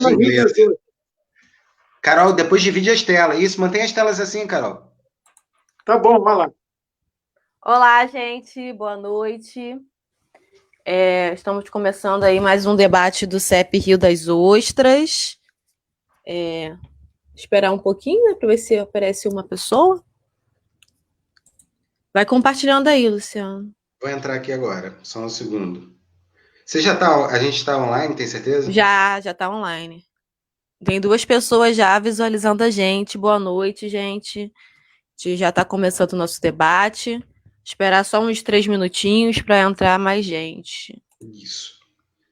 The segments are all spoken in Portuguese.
Rio inglês. das Ostras. Carol, depois divide as telas. Isso, mantém as telas assim, Carol. Tá bom, vai lá. Olá, gente, boa noite. Estamos começando aí mais um debate do CEP Rio das Ostras. Esperar um pouquinho, né, para ver se aparece uma pessoa. Vai compartilhando aí, Luciano. Vou entrar aqui agora, só um segundo. Você já tá, a gente está online, tem certeza? Já está online. Tem 2 pessoas já visualizando a gente. Boa noite, gente. A gente já está começando o nosso debate. Esperar só uns 3 minutinhos para entrar mais gente. Isso.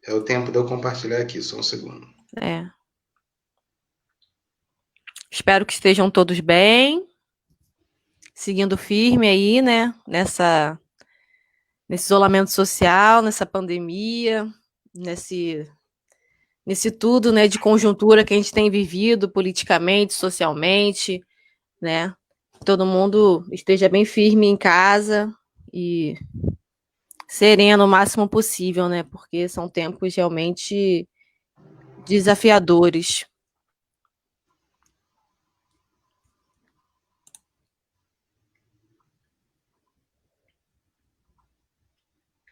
É o tempo de eu compartilhar aqui, só um segundo. Espero que estejam todos bem. Seguindo firme aí, né? Nesse isolamento social, nessa pandemia, nesse tudo, né, de conjuntura que a gente tem vivido politicamente, socialmente, né? Todo mundo esteja bem firme em casa e sereno o máximo possível, né? Porque são tempos realmente desafiadores.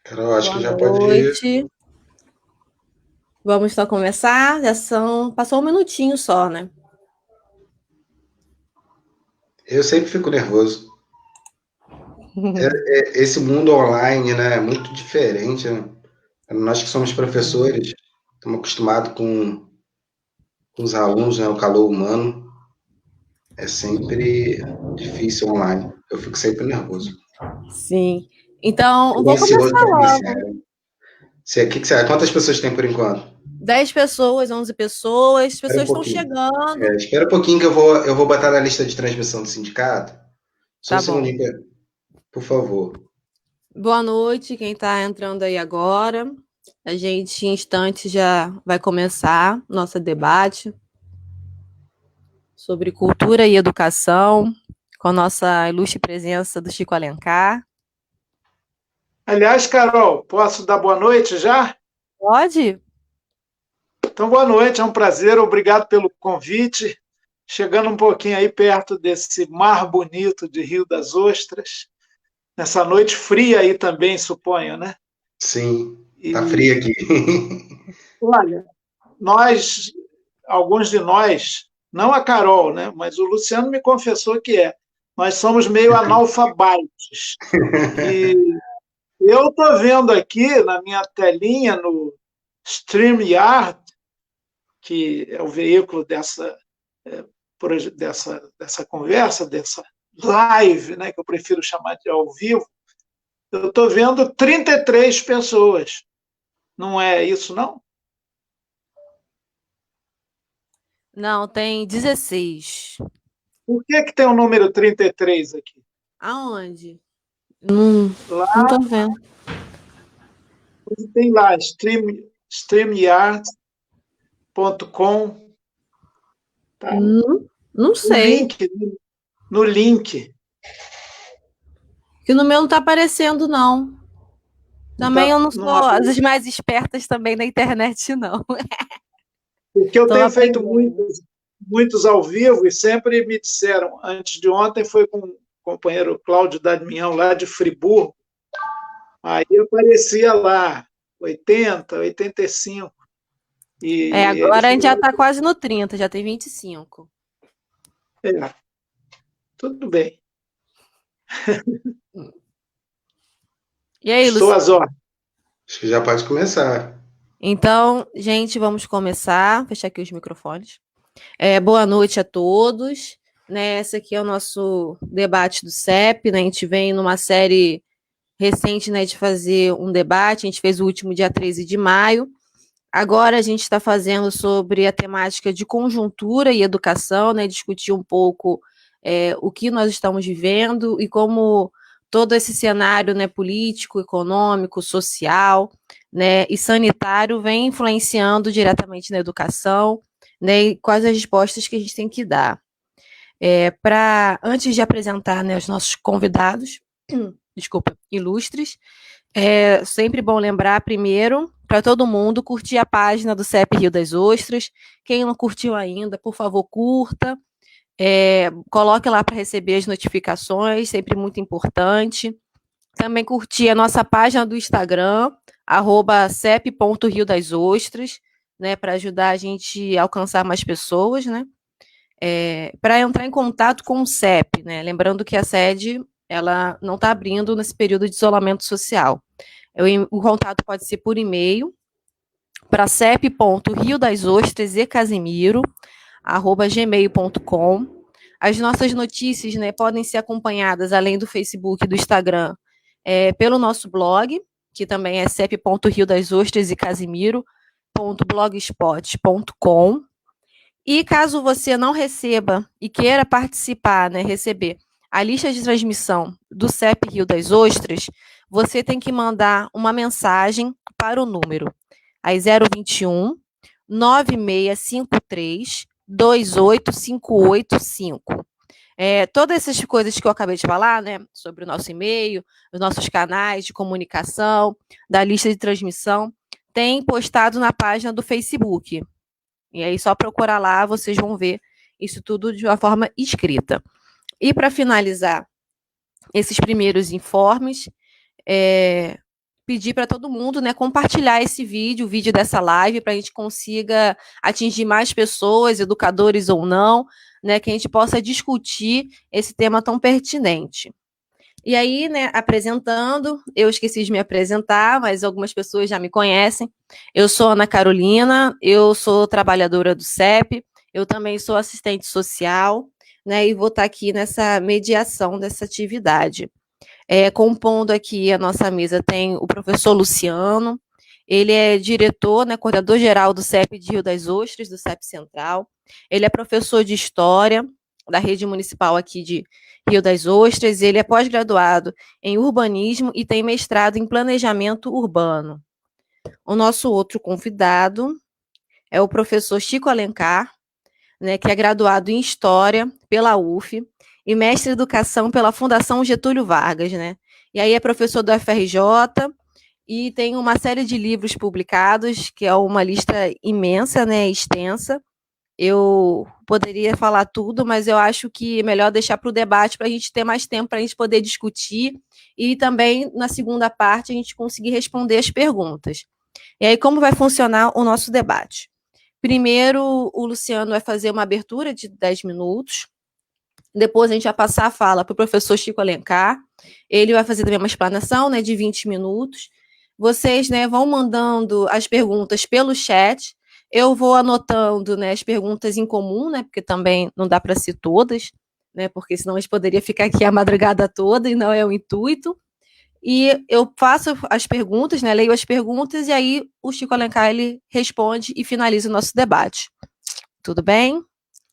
Carol, acho que já Boa pode ir. noite. Vamos só começar. Passou um minutinho só, né? Eu sempre fico nervoso. Esse mundo online, né, é muito diferente, né? Nós que somos professores, estamos acostumados com os alunos, né, o calor humano. É sempre difícil online. Eu fico sempre nervoso. Sim. Então, Fico vou ansioso começar para logo. iniciar. O que que você acha? Quantas pessoas tem por enquanto? 10 pessoas, 11 pessoas, as Espera pessoas um estão pouquinho. chegando. Espera um pouquinho que eu vou botar na lista de transmissão do sindicato. Só um Tá bom. segundinho, por favor. Boa noite, quem está entrando aí agora. A gente, em instantes, já vai começar nosso debate sobre cultura e educação, com a nossa ilustre presença do Chico Alencar. Aliás, Carol, posso dar boa noite já? Pode? Então, boa noite, é um prazer, obrigado pelo convite. Chegando um pouquinho aí perto desse mar bonito de Rio das Ostras, nessa noite fria aí também, suponho, né? Sim, tá frio aqui. Olha, alguns de nós, não a Carol, né? Mas o Luciano me confessou que nós somos meio analfabetos. E eu estou vendo aqui na minha telinha, no StreamYard, que é o veículo dessa conversa, dessa live, né, que eu prefiro chamar de ao vivo, eu estou vendo 33 pessoas. Não é isso, não? Não, tem 16. Por que tem o número 33 aqui? Aonde? Não Lá tô vendo. tem lá, StreamYard.com. Tá? Não sei. No link. Que no meu não tá aparecendo, não. Também eu não sou as mais espertas também na internet, não. Porque eu tenho feito muitos ao vivo e sempre me disseram, antes de ontem foi com o companheiro Cláudio Dadmião, lá de Friburgo, aí aparecia lá, 80, 85. Agora a gente já está quase no 30, já tem 25. Tudo bem. E aí, Estou às ordens. Acho que já pode começar. Então, gente, vamos começar. Fechar aqui os microfones. Boa noite a todos. Né, esse aqui é o nosso debate do CEP. Né, a gente vem numa série recente, né, de fazer um debate. A gente fez o último dia 13 de maio. Agora a gente está fazendo sobre a temática de conjuntura e educação, né, discutir um pouco o que nós estamos vivendo e como todo esse cenário, né, político, econômico, social, né, e sanitário vem influenciando diretamente na educação, né, e quais as respostas que a gente tem que dar. Antes de apresentar, né, os nossos convidados, ilustres, É sempre bom lembrar, primeiro, para todo mundo, curtir a página do CEP Rio das Ostras. Quem não curtiu ainda, por favor, curta. Coloque lá para receber as notificações, sempre muito importante. Também curtir a nossa página do Instagram, @cep.riodasostras, né, para ajudar a gente a alcançar mais pessoas, né? Para entrar em contato com o CEP, né? Lembrando que a sede ela não está abrindo nesse período de isolamento social. O contato pode ser por e-mail para cep.riodasostras@gmail.com. As nossas notícias, né, podem ser acompanhadas, além do Facebook e do Instagram, pelo nosso blog, que também é cep.riodasostras.blogspot.com. E caso você não receba e queira participar, né, receber a lista de transmissão do CEP Rio das Ostras, você tem que mandar uma mensagem para o número aí 021 9653 28585. Todas essas coisas que eu acabei de falar, né, sobre o nosso e-mail, os nossos canais de comunicação, da lista de transmissão, tem postado na página do Facebook. E aí, só procurar lá, vocês vão ver isso tudo de uma forma escrita. E para finalizar esses primeiros informes, pedir para todo mundo, né, compartilhar esse vídeo, o vídeo dessa live, para a gente consiga atingir mais pessoas, educadores ou não, né, que a gente possa discutir esse tema tão pertinente. E aí, né, apresentando, eu esqueci de me apresentar, mas algumas pessoas já me conhecem. Eu sou Ana Carolina, eu sou trabalhadora do CEP, eu também sou assistente social, né, e vou estar aqui nessa mediação dessa atividade. Compondo aqui a nossa mesa tem o professor Luciano, ele é diretor, né, coordenador-geral do CEP de Rio das Ostras, do CEP Central. Ele é professor de História da rede municipal aqui de Rio das Ostras. Ele é pós-graduado em Urbanismo e tem mestrado em Planejamento Urbano. O nosso outro convidado é o professor Chico Alencar, né, que é graduado em História pela UF e mestre em Educação pela Fundação Getúlio Vargas, né? E aí é professor do FRJ e tem uma série de livros publicados, que é uma lista imensa, né, extensa. Eu poderia falar tudo, mas eu acho que é melhor deixar para o debate, para a gente ter mais tempo para a gente poder discutir e também, na segunda parte, a gente conseguir responder as perguntas. E aí, como vai funcionar o nosso debate? Primeiro, o Luciano vai fazer uma abertura de 10 minutos, depois a gente vai passar a fala para o professor Chico Alencar, ele vai fazer também uma explanação, né, de 20 minutos. Vocês, né, vão mandando as perguntas pelo chat, eu vou anotando, né, as perguntas em comum, né, porque também não dá para ser todas, né, porque senão a gente poderia ficar aqui a madrugada toda e não é o intuito. E eu faço as perguntas, né, leio as perguntas e aí o Chico Alencar ele responde e finaliza o nosso debate. Tudo bem?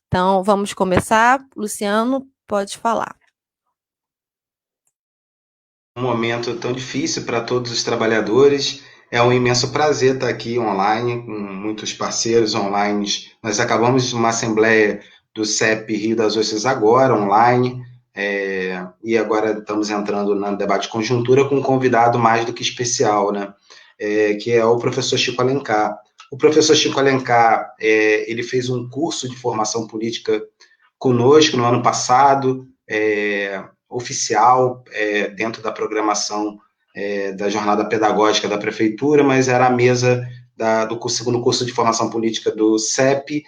Então, vamos começar. Luciano, pode falar. Um momento tão difícil para todos os trabalhadores. É um imenso prazer estar aqui online, com muitos parceiros online. Nós acabamos de uma assembleia do CEP Rio das Ostras agora, online, e agora estamos entrando no debate de conjuntura com um convidado mais do que especial, né? Que é o professor Chico Alencar. O professor Chico Alencar, ele fez um curso de formação política conosco no ano passado, oficial, dentro da programação da jornada pedagógica da prefeitura, mas era a mesa do segundo curso de formação política do CEP,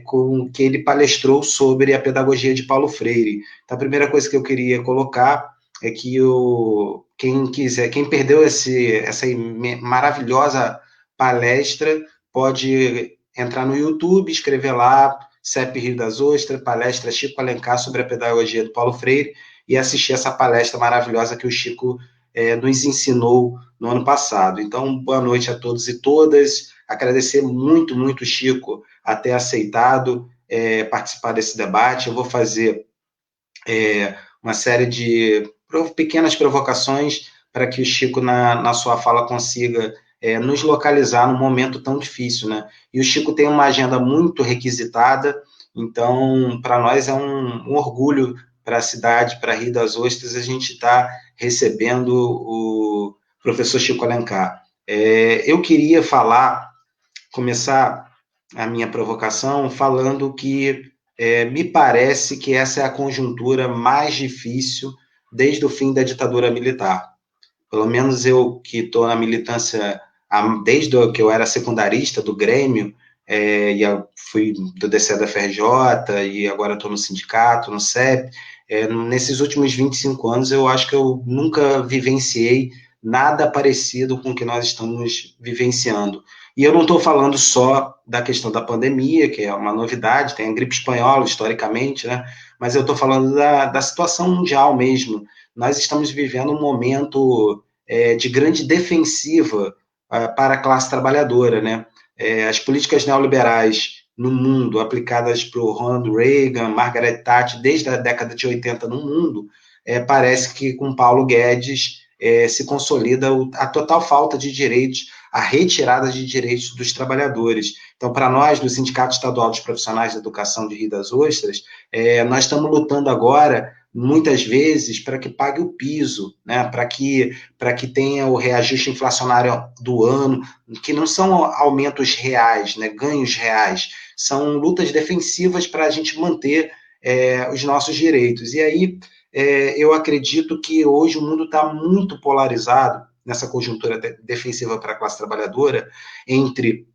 com que ele palestrou sobre a pedagogia de Paulo Freire. Então, a primeira coisa que eu queria colocar é que quem perdeu essa maravilhosa palestra, pode entrar no YouTube, escrever lá, CEP Rio das Ostras, palestra Chico Alencar sobre a pedagogia do Paulo Freire, e assistir essa palestra maravilhosa que o Chico nos ensinou no ano passado. Então, boa noite a todos e todas, agradecer muito, muito, Chico, a ter aceitado participar desse debate. Eu vou fazer uma série de pequenas provocações para que o Chico, na sua fala, consiga nos localizar num momento tão difícil, né? E o Chico tem uma agenda muito requisitada, então, para nós é um orgulho para a cidade, para Rio das Ostras, a gente está recebendo o professor Chico Alencar. Eu queria começar a minha provocação falando que me parece que essa é a conjuntura mais difícil desde o fim da ditadura militar. Pelo menos eu que estou na militância desde que eu era secundarista do Grêmio, e eu fui do DCE da FRJ, e agora estou no sindicato, no CEP, nesses últimos 25 anos eu acho que eu nunca vivenciei nada parecido com o que nós estamos vivenciando. E eu não estou falando só da questão da pandemia, que é uma novidade, tem a gripe espanhola, historicamente, né? Mas eu estou falando da situação mundial mesmo. Nós estamos vivendo um momento de grande defensiva para a classe trabalhadora, né? As políticas neoliberais no mundo, aplicadas por Ronald Reagan, Margaret Thatcher, desde a década de 80 no mundo, parece que com Paulo Guedes se consolida a total falta de direitos, a retirada de direitos dos trabalhadores. Então, para nós, do Sindicato Estadual dos Profissionais da Educação de Rio das Ostras, nós estamos lutando agora, muitas vezes, para que pague o piso, né? Para que tenha o reajuste inflacionário do ano, que não são aumentos reais, né? Ganhos reais, são lutas defensivas para a gente manter os nossos direitos. E aí, eu acredito que hoje o mundo está muito polarizado nessa conjuntura defensiva para a classe trabalhadora entre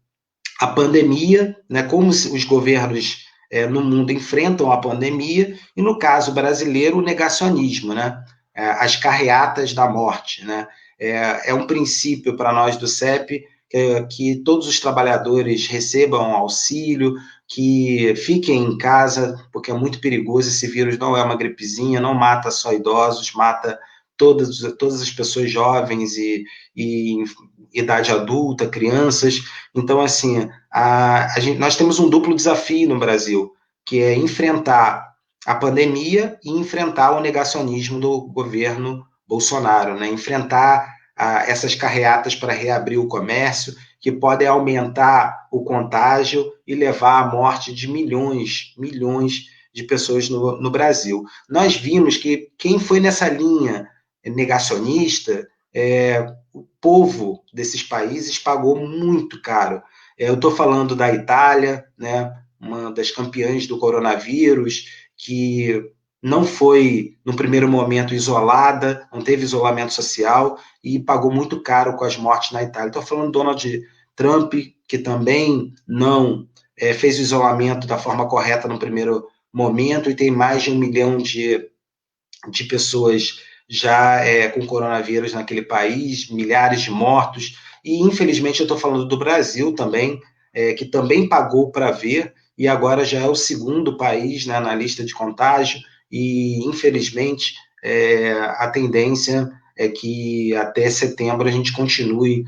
a pandemia, né, como os governos no mundo enfrentam a pandemia, e no caso brasileiro, o negacionismo, né, as carreatas da morte. Né, é um princípio para nós do CEP que todos os trabalhadores recebam auxílio, que fiquem em casa, porque é muito perigoso, esse vírus não é uma gripezinha, não mata só idosos, mata todas as pessoas jovens e idade adulta, crianças. Então, assim, nós temos um duplo desafio no Brasil, que é enfrentar a pandemia e enfrentar o negacionismo do governo Bolsonaro, né? Enfrentar essas carreatas para reabrir o comércio, que podem aumentar o contágio e levar à morte de milhões de pessoas no Brasil. Nós vimos que quem foi nessa linha negacionista, o povo desses países pagou muito caro. Eu estou falando da Itália, né, uma das campeãs do coronavírus, que não foi, no primeiro momento, isolada, não teve isolamento social e pagou muito caro com as mortes na Itália. Estou falando do Donald Trump, que também não fez o isolamento da forma correta no primeiro momento e tem mais de 1 milhão de pessoas já com coronavírus naquele país, milhares de mortos. E, infelizmente, eu estou falando do Brasil também, que também pagou para ver, e agora já é o segundo país, né, na lista de contágio, e, infelizmente, a tendência é que até setembro a gente continue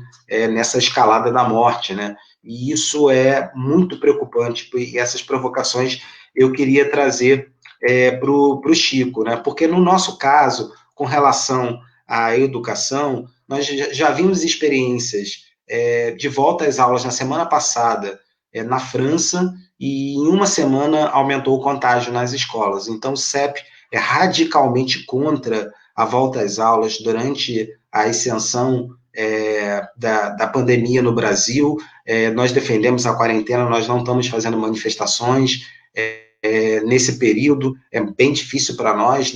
nessa escalada da morte, né? E isso é muito preocupante, e essas provocações eu queria trazer para o Chico, né? Porque no nosso caso, com relação à educação, nós já vimos experiências de volta às aulas na semana passada na França, e em uma semana aumentou o contágio nas escolas. Então, o CEP é radicalmente contra a volta às aulas durante a ascensão da pandemia no Brasil. Nós defendemos a quarentena, nós não estamos fazendo manifestações nesse período. É bem difícil para nós,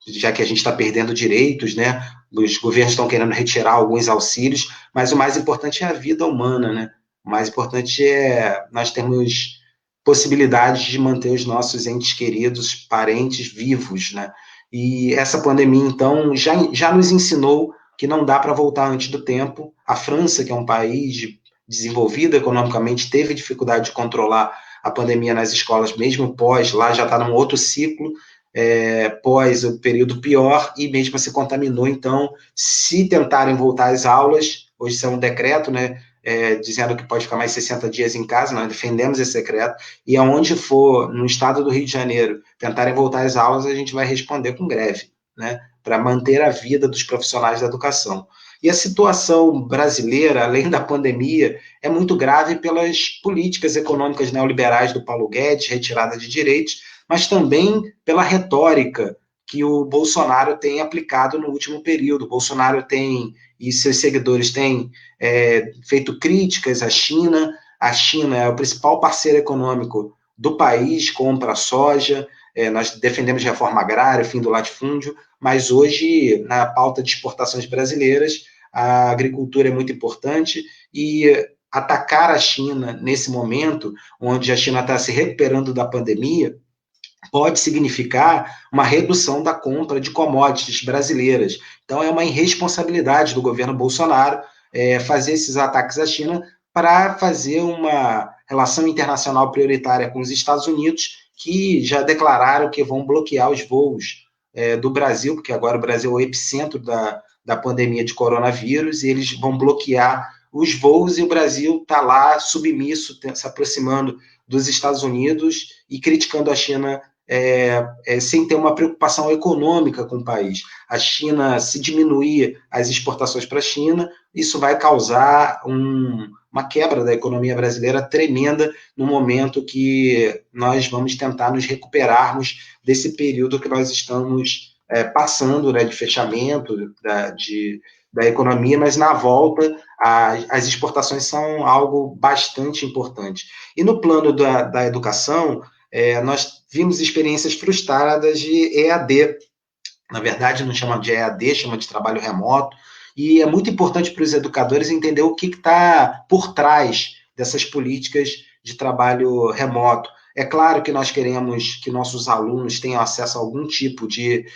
já que a gente está perdendo direitos, né? Os governos estão querendo retirar alguns auxílios, mas o mais importante é a vida humana, né? O mais importante é nós termos possibilidade de manter os nossos entes queridos, parentes vivos, né? E essa pandemia, então, já nos ensinou que não dá para voltar antes do tempo. A França, que é um país desenvolvido economicamente, teve dificuldade de controlar a pandemia nas escolas, mesmo lá já está num outro ciclo, pós o período pior, e mesmo se contaminou. Então, se tentarem voltar às aulas, hoje isso é um decreto, né, dizendo que pode ficar mais 60 dias em casa, nós defendemos esse decreto, e aonde for, no estado do Rio de Janeiro, tentarem voltar às aulas, a gente vai responder com greve, né, para manter a vida dos profissionais da educação. E a situação brasileira, além da pandemia, é muito grave pelas políticas econômicas neoliberais do Paulo Guedes, retirada de direitos, mas também pela retórica que o Bolsonaro tem aplicado no último período. O Bolsonaro e seus seguidores têm feito críticas à China. A China é o principal parceiro econômico do país, compra soja, nós defendemos reforma agrária, fim do latifúndio, mas hoje, na pauta de exportações brasileiras, a agricultura é muito importante e atacar a China nesse momento, onde a China está se recuperando da pandemia, pode significar uma redução da compra de commodities brasileiras. Então, é uma irresponsabilidade do governo Bolsonaro fazer esses ataques à China para fazer uma relação internacional prioritária com os Estados Unidos, que já declararam que vão bloquear os voos do Brasil, porque agora o Brasil é o epicentro da pandemia de coronavírus, e eles vão bloquear os voos, e o Brasil está lá submisso, se aproximando dos Estados Unidos e criticando a China sem ter uma preocupação econômica com o país. A China, se diminuir as exportações para a China, isso vai causar uma quebra da economia brasileira tremenda no momento que nós vamos tentar nos recuperarmos desse período que nós estamos passando, né, de fechamento da economia, mas na volta as exportações são algo bastante importante. E no plano da educação, nós vimos experiências frustradas de EAD. Na verdade, não chama de EAD, chama de trabalho remoto, e é muito importante para os educadores entender o que está por trás dessas políticas de trabalho remoto. É claro que nós queremos que nossos alunos tenham acesso a algum tipo de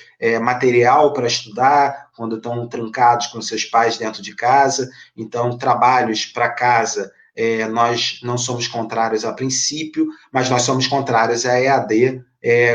material para estudar, quando estão trancados com seus pais dentro de casa. Então, trabalhos para casa, nós não somos contrários a princípio, mas nós somos contrários à EAD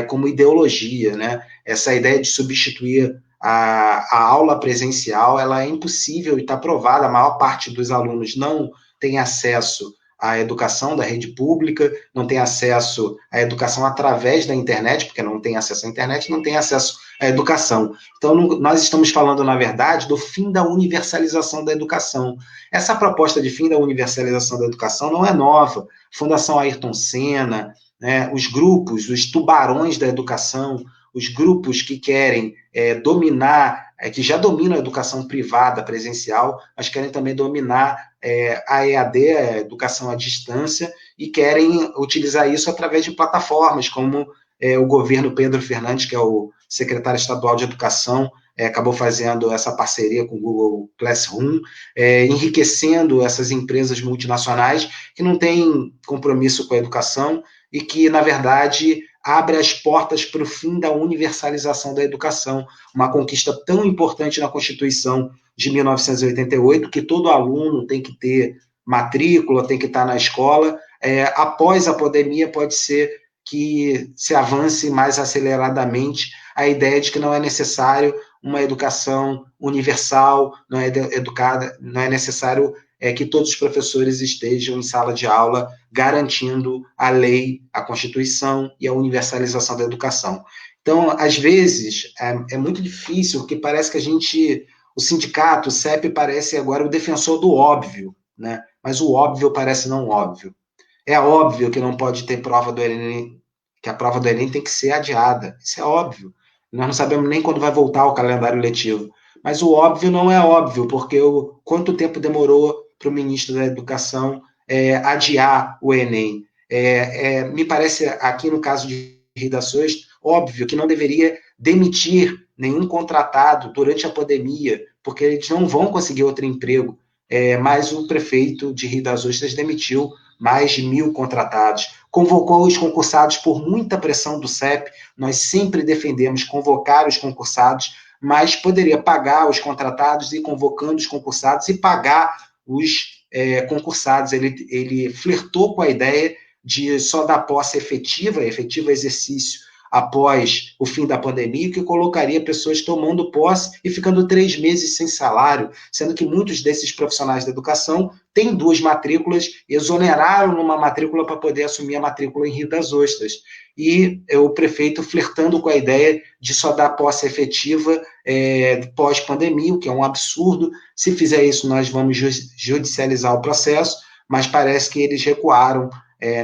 como ideologia, né? Essa ideia de substituir a aula presencial, ela é impossível e está provada. A maior parte dos alunos não tem acesso à educação da rede pública, não tem acesso à educação através da internet, porque não tem acesso à internet, não tem acesso à educação. Então, nós estamos falando, na verdade, do fim da universalização da educação. Essa proposta de fim da universalização da educação não é nova. Fundação Ayrton Senna, né, os grupos, os tubarões da educação, os grupos que querem dominar, que já dominam a educação privada presencial, mas querem também dominar a EAD, a educação à distância, e querem utilizar isso através de plataformas, como o governo Pedro Fernandes, que é o secretário estadual de educação, acabou fazendo essa parceria com o Google Classroom, enriquecendo essas empresas multinacionais que não têm compromisso com a educação e que, na verdade, abre as portas para o fim da universalização da educação, uma conquista tão importante na Constituição de 1988, que todo aluno tem que ter matrícula, tem que estar na escola. Após a pandemia, pode ser que se avance mais aceleradamente a ideia de que não é necessário uma educação universal, não é necessário que todos os professores estejam em sala de aula garantindo a lei, a Constituição e a universalização da educação. Então, às vezes, é muito difícil, porque parece que o sindicato, o CEP, parece agora o defensor do óbvio, né? Mas o óbvio parece não óbvio. É óbvio que não pode ter prova do Enem, que a prova do Enem tem que ser adiada. Isso é óbvio. Nós não sabemos nem quando vai voltar o calendário letivo. Mas o óbvio não é óbvio, porque quanto tempo demorou para o ministro da Educação adiar o Enem? Me parece, aqui no caso de Rida Soest, óbvio que não deveria demitir nenhum contratado durante a pandemia, porque eles não vão conseguir outro emprego. Mas o prefeito de Rio das Ostras demitiu mais de 1.000 contratados, convocou os concursados por muita pressão do CEP. Nós sempre defendemos convocar os concursados, mas poderia pagar os contratados e convocando os concursados e pagar os concursados. Ele flertou com a ideia de só dar posse efetivo exercício após o fim da pandemia, que colocaria pessoas tomando posse e ficando 3 meses sem salário, sendo que muitos desses profissionais da educação têm 2 matrículas, exoneraram numa matrícula para poder assumir a matrícula em Rio das Ostras. E o prefeito flertando com a ideia de só dar posse efetiva pós-pandemia, o que é um absurdo. Se fizer isso, nós vamos judicializar o processo, mas parece que eles recuaram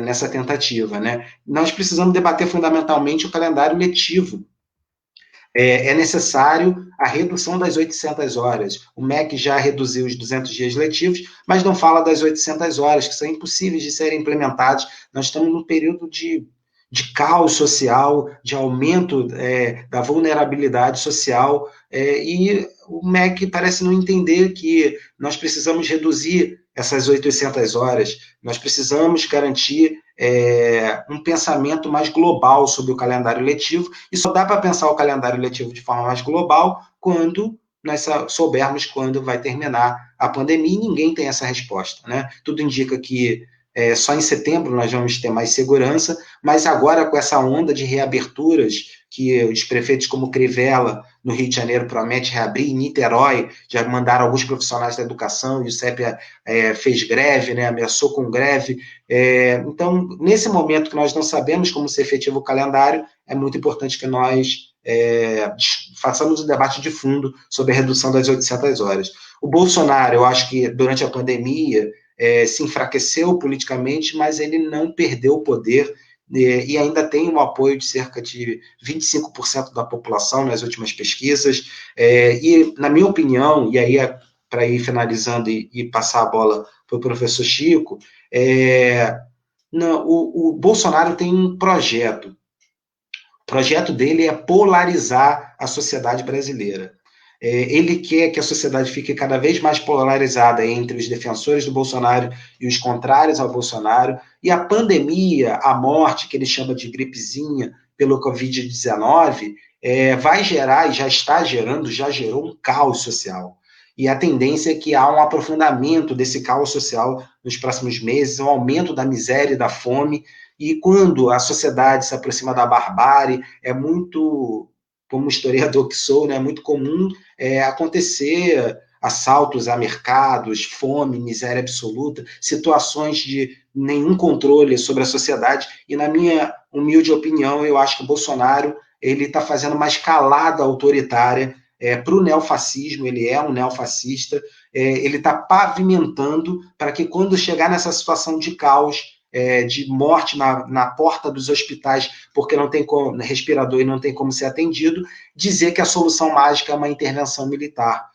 nessa tentativa, né? Nós precisamos debater fundamentalmente o calendário letivo. é necessário a redução das 800 horas. O MEC já reduziu os 200 dias letivos, mas não fala das 800 horas, que são impossíveis de serem implementadas. Nós estamos num período de caos social, de aumento da vulnerabilidade social, e o MEC parece não entender que nós precisamos reduzir essas 800 horas, nós precisamos garantir um pensamento mais global sobre o calendário letivo, e só dá para pensar o calendário letivo de forma mais global quando nós soubermos quando vai terminar a pandemia, e ninguém tem essa resposta, né? Tudo indica que só em setembro nós vamos ter mais segurança, mas agora com essa onda de reaberturas, que os prefeitos como Crivella, no Rio de Janeiro, promete reabrir, em Niterói, já mandaram alguns profissionais da educação, e o CEP fez greve, né, ameaçou com greve. Então, nesse momento que nós não sabemos como ser efetivo o calendário, é muito importante que nós façamos um debate de fundo sobre a redução das 800 horas. O Bolsonaro, eu acho que durante a pandemia, se enfraqueceu politicamente, mas ele não perdeu o poder, e ainda tem um apoio de cerca de 25% da população nas últimas pesquisas, e na minha opinião, e aí para ir finalizando e passar a bola para o professor Chico, o Bolsonaro tem um projeto. O projeto dele é polarizar a sociedade brasileira. Ele quer que a sociedade fique cada vez mais polarizada entre os defensores do Bolsonaro e os contrários ao Bolsonaro, e a pandemia, a morte, que ele chama de gripezinha pelo Covid-19, vai gerar, e já está gerando, já gerou um caos social. E a tendência é que há um aprofundamento desse caos social nos próximos meses, um aumento da miséria e da fome, e quando a sociedade se aproxima da barbárie, é muito, como historiador que sou, né, é muito comum acontecer assaltos a mercados, fome, miséria absoluta, situações de nenhum controle sobre a sociedade, e na minha humilde opinião, eu acho que o Bolsonaro está fazendo uma escalada autoritária para o neofascismo, ele é um neofascista, ele está pavimentando para que quando chegar nessa situação de caos, de morte na porta dos hospitais, porque não tem respirador e não tem como ser atendido, dizer que a solução mágica é uma intervenção militar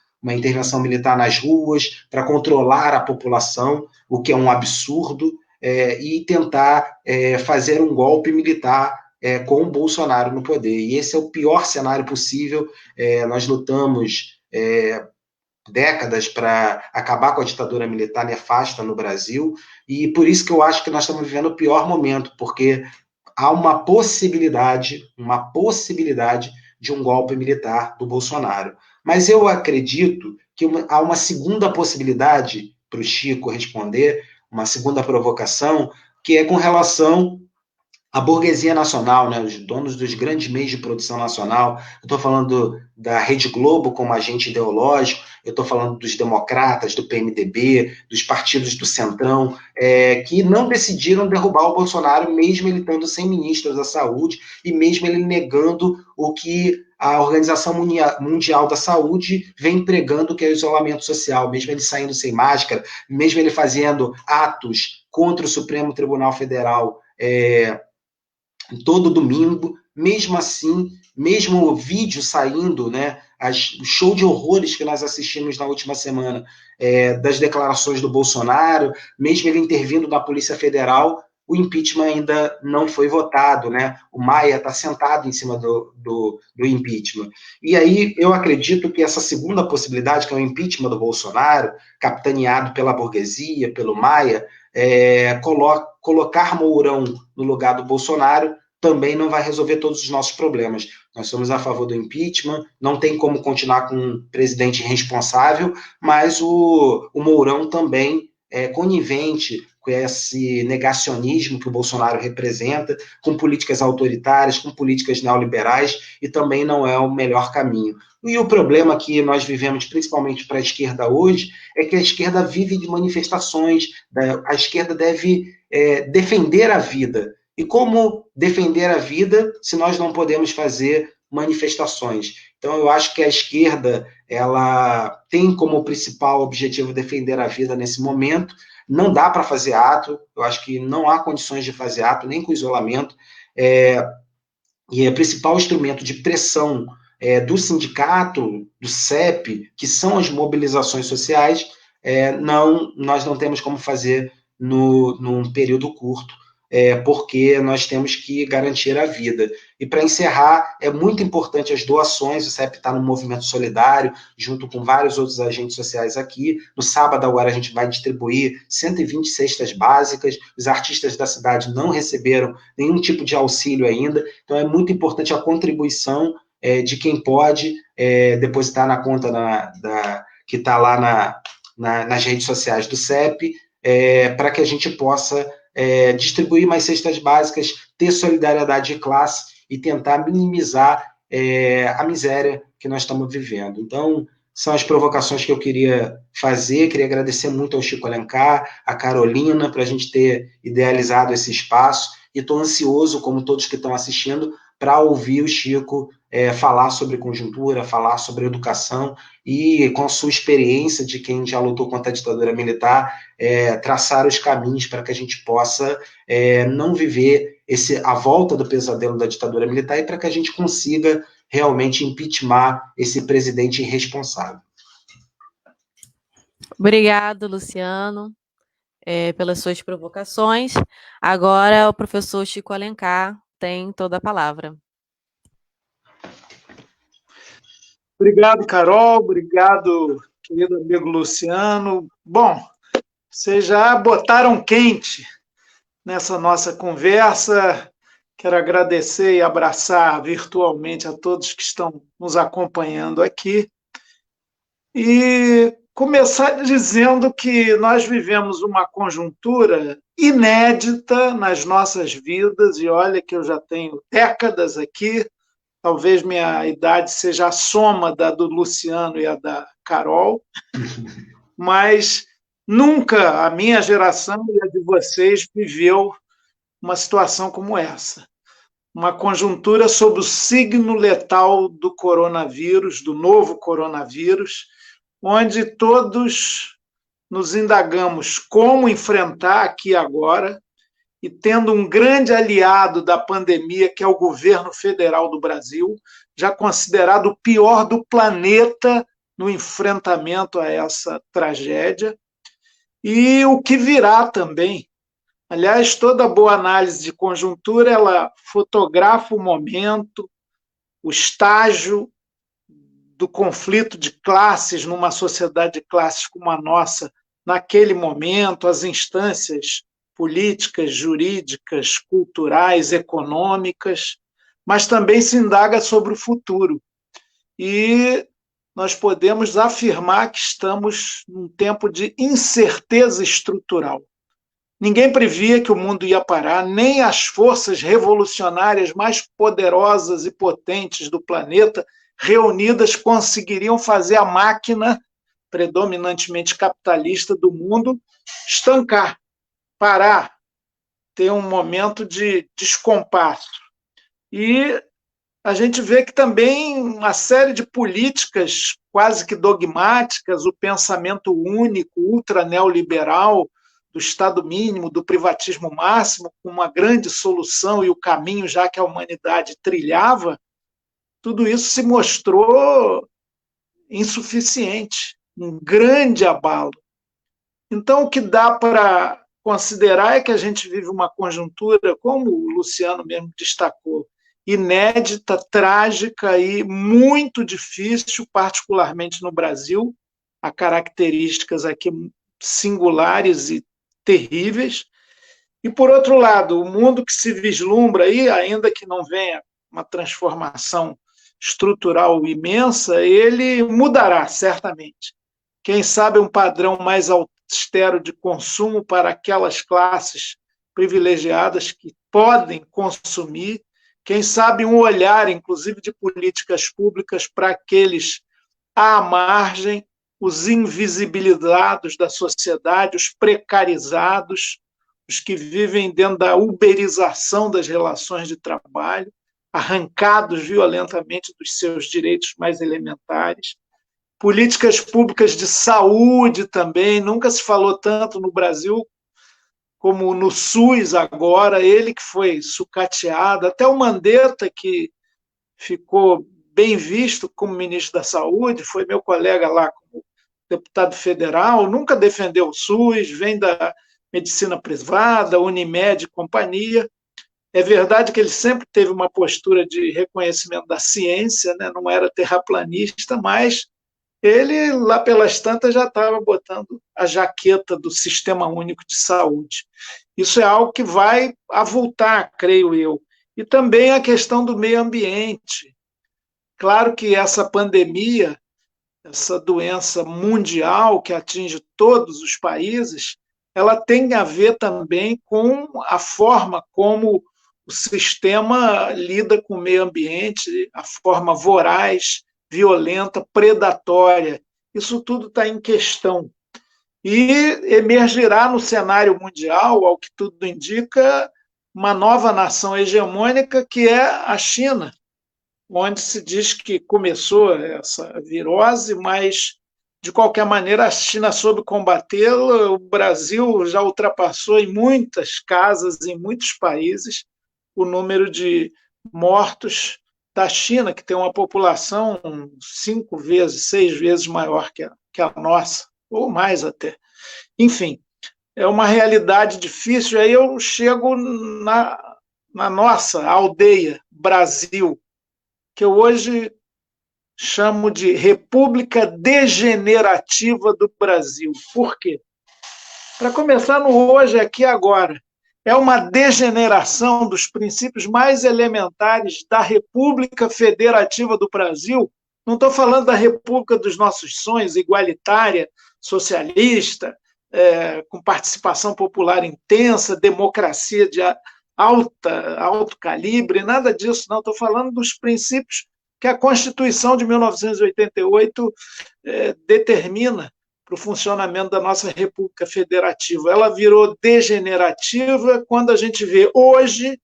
nas ruas, para controlar a população, o que é um absurdo, e tentar fazer um golpe militar com o Bolsonaro no poder. E esse é o pior cenário possível. Nós lutamos décadas para acabar com a ditadura militar nefasta no Brasil, e por isso que eu acho que nós estamos vivendo o pior momento, porque há uma possibilidade de um golpe militar do Bolsonaro. Mas eu acredito que há uma segunda possibilidade para o Chico responder, uma segunda provocação, que é com relação a burguesia nacional, né, os donos dos grandes meios de produção nacional. Eu estou falando da Rede Globo como agente ideológico, eu estou falando dos democratas, do PMDB, dos partidos do Centrão, que não decidiram derrubar o Bolsonaro, mesmo ele estando sem ministros da Saúde, e mesmo ele negando o que a Organização Mundial da Saúde vem pregando, que é o isolamento social, mesmo ele saindo sem máscara, mesmo ele fazendo atos contra o Supremo Tribunal Federal todo domingo, mesmo assim, mesmo o vídeo saindo, né, o show de horrores que nós assistimos na última semana, das declarações do Bolsonaro, mesmo ele intervindo na Polícia Federal, o impeachment ainda não foi votado, né? O Maia está sentado em cima do impeachment. E aí eu acredito que essa segunda possibilidade, que é o impeachment do Bolsonaro, capitaneado pela burguesia, pelo Maia, colocar Mourão no lugar do Bolsonaro também não vai resolver todos os nossos problemas. Nós somos a favor do impeachment, não tem como continuar com um presidente irresponsável, mas o Mourão também é conivente com esse negacionismo que o Bolsonaro representa, com políticas autoritárias, com políticas neoliberais, e também não é o melhor caminho. E o problema que nós vivemos, principalmente para a esquerda hoje, é que a esquerda vive de manifestações, a esquerda deve defender a vida. E como defender a vida se nós não podemos fazer manifestações? Então, eu acho que a esquerda ela tem como principal objetivo defender a vida nesse momento. Não dá para fazer ato, eu acho que não há condições de fazer ato, nem com isolamento, e o principal instrumento de pressão do sindicato, do CEP, que são as mobilizações sociais, nós não temos como fazer num período curto, porque nós temos que garantir a vida. E para encerrar, é muito importante as doações, o CEP está no movimento solidário, junto com vários outros agentes sociais aqui. No sábado agora a gente vai distribuir 120 cestas básicas, os artistas da cidade não receberam nenhum tipo de auxílio ainda, então é muito importante a contribuição de quem pode depositar na conta que está lá nas redes sociais do CEP, para que a gente possa distribuir mais cestas básicas, ter solidariedade de classe e tentar minimizar a miséria que nós estamos vivendo. Então, são as provocações que eu queria fazer, queria agradecer muito ao Chico Alencar, a Carolina, para a gente ter idealizado esse espaço, e estou ansioso, como todos que estão assistindo, para ouvir o Chico falar sobre conjuntura, falar sobre educação, e com a sua experiência de quem já lutou contra a ditadura militar, traçar os caminhos para que a gente possa não viver a volta do pesadelo da ditadura militar, e para que a gente consiga realmente impeachment esse presidente irresponsável. Obrigado, Luciano, pelas suas provocações. Agora o professor Chico Alencar tem toda a palavra. Obrigado, Carol. Obrigado, querido amigo Luciano. Bom, vocês já botaram quente nessa nossa conversa. Quero agradecer e abraçar virtualmente a todos que estão nos acompanhando aqui. E começar dizendo que nós vivemos uma conjuntura inédita nas nossas vidas, e olha que eu já tenho décadas aqui, talvez minha idade seja a soma da do Luciano e a da Carol, mas nunca a minha geração e a de vocês viveu uma situação como essa. Uma conjuntura sob o signo letal do coronavírus, do novo coronavírus, onde todos nos indagamos como enfrentar aqui e agora, e tendo um grande aliado da pandemia, que é o governo federal do Brasil, já considerado o pior do planeta no enfrentamento a essa tragédia, e o que virá também. Aliás, toda boa análise de conjuntura, ela fotografa o momento, o estágio do conflito de classes numa sociedade de classes como a nossa, naquele momento, as instâncias políticas, jurídicas, culturais, econômicas, mas também se indaga sobre o futuro. E nós podemos afirmar que estamos num tempo de incerteza estrutural. Ninguém previa que o mundo ia parar, nem as forças revolucionárias mais poderosas e potentes do planeta reunidas conseguiriam fazer a máquina predominantemente capitalista do mundo estancar, parar, ter um momento de descompasso. E a gente vê que também uma série de políticas quase que dogmáticas, o pensamento único, ultra neoliberal, do Estado mínimo, do privatismo máximo, com uma grande solução e o caminho já que a humanidade trilhava, tudo isso se mostrou insuficiente, um grande abalo. Então, o que dá para considerar é que a gente vive uma conjuntura, como o Luciano mesmo destacou, inédita, trágica e muito difícil, particularmente no Brasil. Há características aqui singulares e terríveis. E, por outro lado, o mundo que se vislumbra aí, ainda que não venha uma transformação estrutural imensa, ele mudará, certamente. Quem sabe um padrão mais austero de consumo para aquelas classes privilegiadas que podem consumir, quem sabe um olhar, inclusive, de políticas públicas para aqueles à margem, os invisibilizados da sociedade, os precarizados, os que vivem dentro da uberização das relações de trabalho, arrancados violentamente dos seus direitos mais elementares. Políticas públicas de saúde também, nunca se falou tanto no Brasil como no SUS agora, ele que foi sucateado, até o Mandetta, que ficou bem visto como ministro da Saúde, foi meu colega lá como deputado federal, nunca defendeu o SUS, vem da medicina privada, Unimed e companhia. É verdade que ele sempre teve uma postura de reconhecimento da ciência, né? Não era terraplanista, mas ele, lá pelas tantas, já estava botando a jaqueta do Sistema Único de Saúde. Isso é algo que vai avultar, creio eu. E também a questão do meio ambiente. Claro que essa pandemia, essa doença mundial que atinge todos os países, ela tem a ver também com a forma como o sistema lida com o meio ambiente, a forma voraz, violenta, predatória. Isso tudo está em questão. E emergirá no cenário mundial, ao que tudo indica, uma nova nação hegemônica, que é a China, onde se diz que começou essa virose, mas, de qualquer maneira, a China soube combatê-la. O Brasil já ultrapassou em muitas casas, em muitos países, o número de mortos da China, que tem uma população 5 vezes, 6 vezes maior que a nossa, ou mais até. Enfim, é uma realidade difícil. Aí eu chego na nossa aldeia, Brasil, que eu hoje chamo de República Degenerativa do Brasil. Por quê? Para começar no hoje, aqui e agora, é uma degeneração dos princípios mais elementares da República Federativa do Brasil. Não estou falando da República dos nossos sonhos, igualitária, socialista, com participação popular intensa, democracia de alto calibre, nada disso, não. Estou falando dos princípios que a Constituição de 1988 determina para o funcionamento da nossa República Federativa. Ela virou degenerativa quando a gente vê hoje,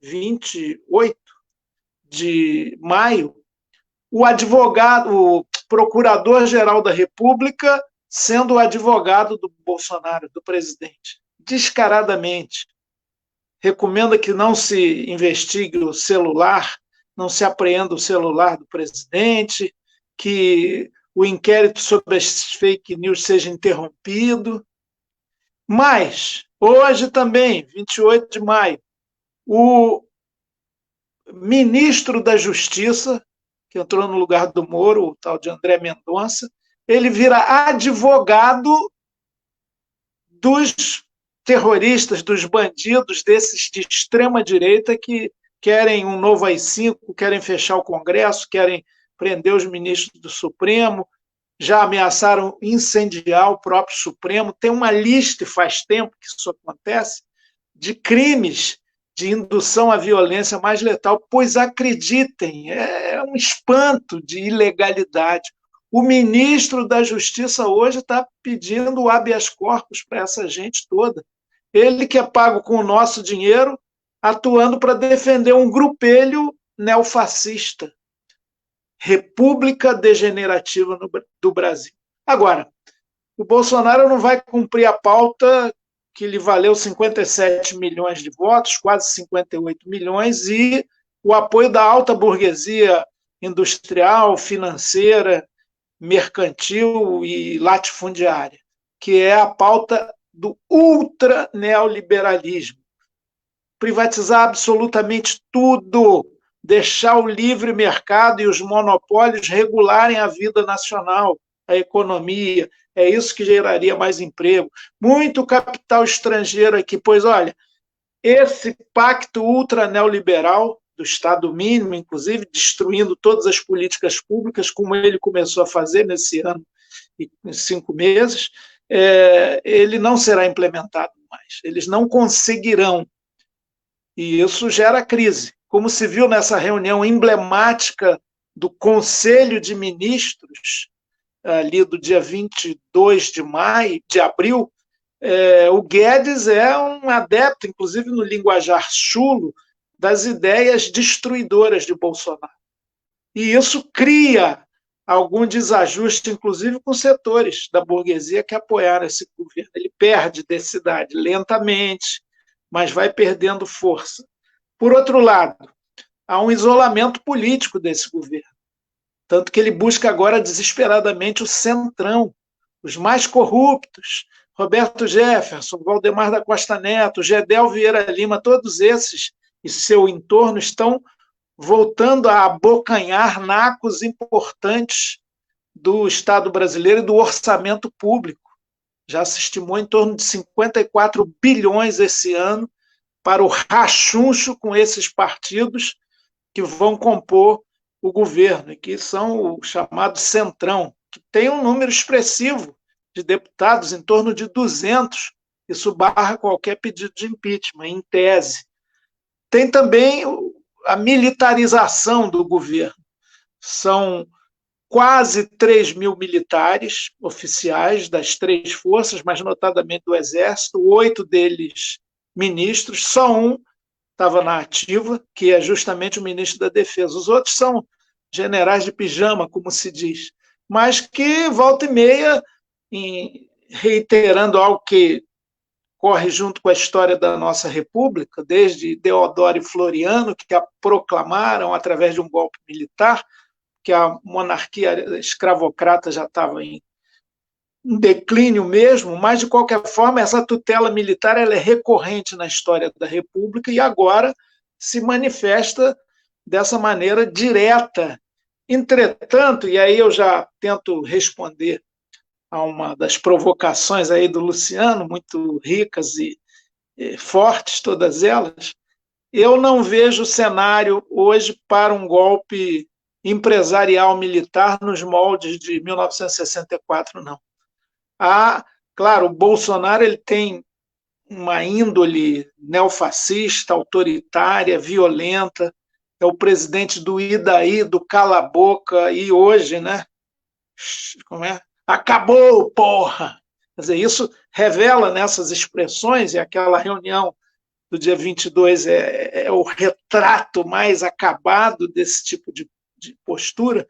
28 de maio, o Procurador-Geral da República sendo o advogado do Bolsonaro, do presidente, descaradamente. Recomenda que não se investigue o celular, não se apreenda o celular do presidente, que o inquérito sobre as fake news seja interrompido. Mas, hoje também, 28 de maio, o ministro da Justiça, que entrou no lugar do Moro, o tal de André Mendonça, ele vira advogado dos terroristas, dos bandidos, desses de extrema-direita que querem um novo AI-5, querem fechar o Congresso, querem prender os ministros do Supremo, já ameaçaram incendiar o próprio Supremo. Tem uma lista, e faz tempo que isso acontece, de crimes de indução à violência mais letal, pois acreditem, é um espanto de ilegalidade. O ministro da Justiça hoje está pedindo o habeas corpus para essa gente toda. Ele que é pago com o nosso dinheiro, atuando para defender um grupelho neofascista. República Degenerativa do Brasil. Agora, o Bolsonaro não vai cumprir a pauta que lhe valeu 57 milhões de votos, quase 58 milhões, e o apoio da alta burguesia industrial, financeira, mercantil e latifundiária, que é a pauta do ultra-neoliberalismo. Privatizar absolutamente tudo, deixar o livre mercado e os monopólios regularem a vida nacional, a economia. É isso que geraria mais emprego. Muito capital estrangeiro aqui, pois, olha, esse pacto ultra-neoliberal do Estado mínimo, inclusive, destruindo todas as políticas públicas, como ele começou a fazer nesse ano e em 5 meses, ele não será implementado mais. Eles não conseguirão. E isso gera crise. Como se viu nessa reunião emblemática do Conselho de Ministros, ali do dia 22 de abril, o Guedes é um adepto, inclusive no linguajar chulo, das ideias destruidoras de Bolsonaro. E isso cria algum desajuste, inclusive com setores da burguesia que apoiaram esse governo. Ele perde densidade lentamente, mas vai perdendo força. Por outro lado, há um isolamento político desse governo. Tanto que ele busca agora desesperadamente o centrão, os mais corruptos, Roberto Jefferson, Valdemar da Costa Neto, Gedel Vieira Lima, todos esses e seu entorno estão voltando a abocanhar nacos importantes do Estado brasileiro e do orçamento público. Já se estimou em torno de 54 bilhões esse ano para o rachuncho com esses partidos que vão compor o governo, e que são o chamado centrão, que tem um número expressivo de deputados, em torno de 200, isso barra qualquer pedido de impeachment, em tese. Tem também a militarização do governo. São quase 3 mil militares oficiais das 3 forças, mas notadamente do Exército, 8 deles ministros, só um estava na ativa, que é justamente o ministro da Defesa. Os outros são generais de pijama, como se diz, mas que, volta e meia, reiterando algo que corre junto com a história da nossa República, desde Deodoro e Floriano, que a proclamaram através de um golpe militar, que a monarquia escravocrata já estava em declínio mesmo, mas, de qualquer forma, essa tutela militar ela é recorrente na história da República e agora se manifesta dessa maneira direta. Entretanto, e aí eu já tento responder a uma das provocações aí do Luciano, muito ricas e fortes todas elas, eu não vejo cenário hoje para um golpe empresarial militar nos moldes de 1964, não. Claro, o Bolsonaro ele tem uma índole neofascista, autoritária, violenta, é o presidente do Idaí, do cala-boca, e hoje, né? Como é? Acabou, porra! Quer dizer, isso revela nessas expressões, e aquela reunião do dia 22 é o retrato mais acabado desse tipo de postura,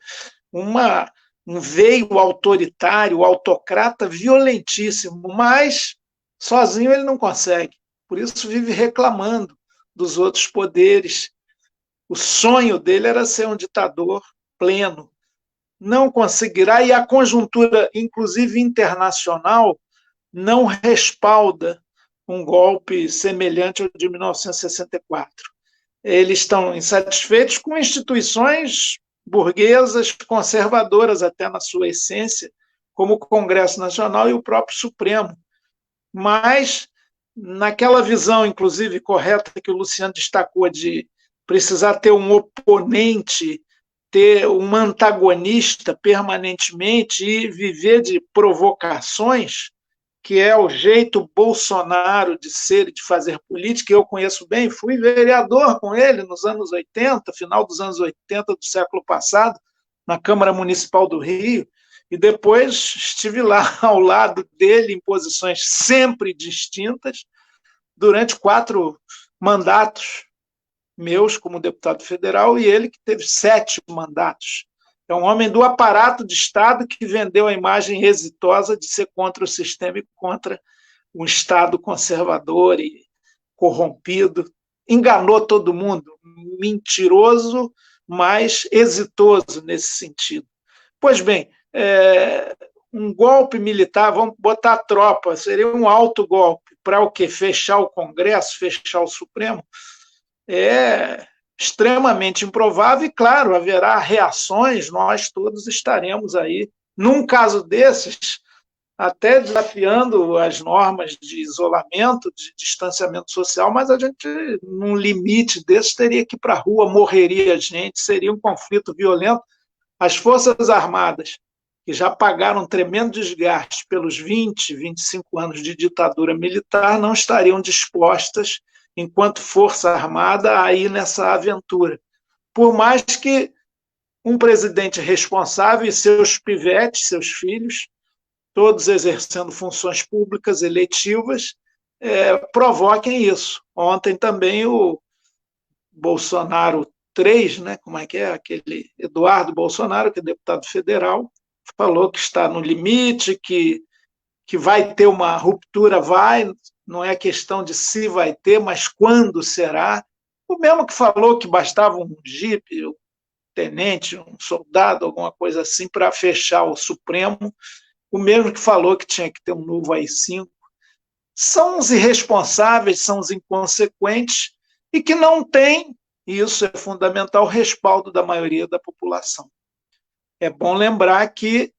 um veio autoritário, autocrata violentíssimo, mas sozinho ele não consegue. Por isso vive reclamando dos outros poderes. O sonho dele era ser um ditador pleno. Não conseguirá, e a conjuntura, inclusive internacional, não respalda um golpe semelhante ao de 1964. Eles estão insatisfeitos com instituições burguesas, conservadoras até na sua essência, como o Congresso Nacional e o próprio Supremo. Mas, naquela visão, inclusive, correta que o Luciano destacou de precisar ter um oponente, ter um antagonista permanentemente e viver de provocações, que é o jeito Bolsonaro de ser e de fazer política, eu conheço bem, fui vereador com ele nos anos 80, final dos anos 80 do século passado, na Câmara Municipal do Rio, e depois estive lá ao lado dele em posições sempre distintas, durante 4 mandatos meus como deputado federal, e ele que teve 7 mandatos. É um homem do aparato de Estado que vendeu a imagem exitosa de ser contra o sistema e contra um Estado conservador e corrompido. Enganou todo mundo. Mentiroso, mas exitoso nesse sentido. Pois bem, um golpe militar, vamos botar a tropa, seria um autogolpe. Para o quê? Fechar o Congresso, fechar o Supremo? É extremamente improvável e, claro, haverá reações, nós todos estaremos aí, num caso desses, até desafiando as normas de isolamento, de distanciamento social, mas a gente, num limite desses, teria que ir para a rua, morreria gente, seria um conflito violento. As Forças Armadas, que já pagaram um tremendo desgaste pelos 20, 25 anos de ditadura militar, não estariam dispostas enquanto Força Armada, aí nessa aventura. Por mais que um presidente responsável e seus pivetes, seus filhos, todos exercendo funções públicas eletivas, provoquem isso. Ontem também o Bolsonaro 3, né, como é que é? Aquele Eduardo Bolsonaro, que é deputado federal, falou que está no limite, que vai ter uma ruptura, não é questão de se vai ter, mas quando será. O mesmo que falou que bastava um jipe, um tenente, um soldado, alguma coisa assim, para fechar o Supremo, o mesmo que falou que tinha que ter um novo AI-5. São os irresponsáveis, são os inconsequentes e que não têm, e isso é fundamental, o respaldo da maioria da população. É bom lembrar que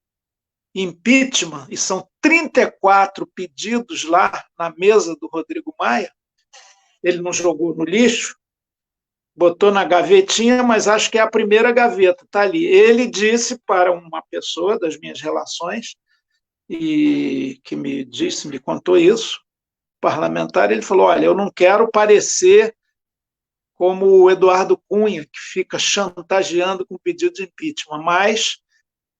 impeachment, e são 34 pedidos lá na mesa do Rodrigo Maia, ele não jogou no lixo, botou na gavetinha, mas acho que é a primeira gaveta, está ali. Ele disse para uma pessoa das minhas relações, e que me contou isso, parlamentar, ele falou, olha, eu não quero parecer como o Eduardo Cunha, que fica chantageando com pedido de impeachment, mas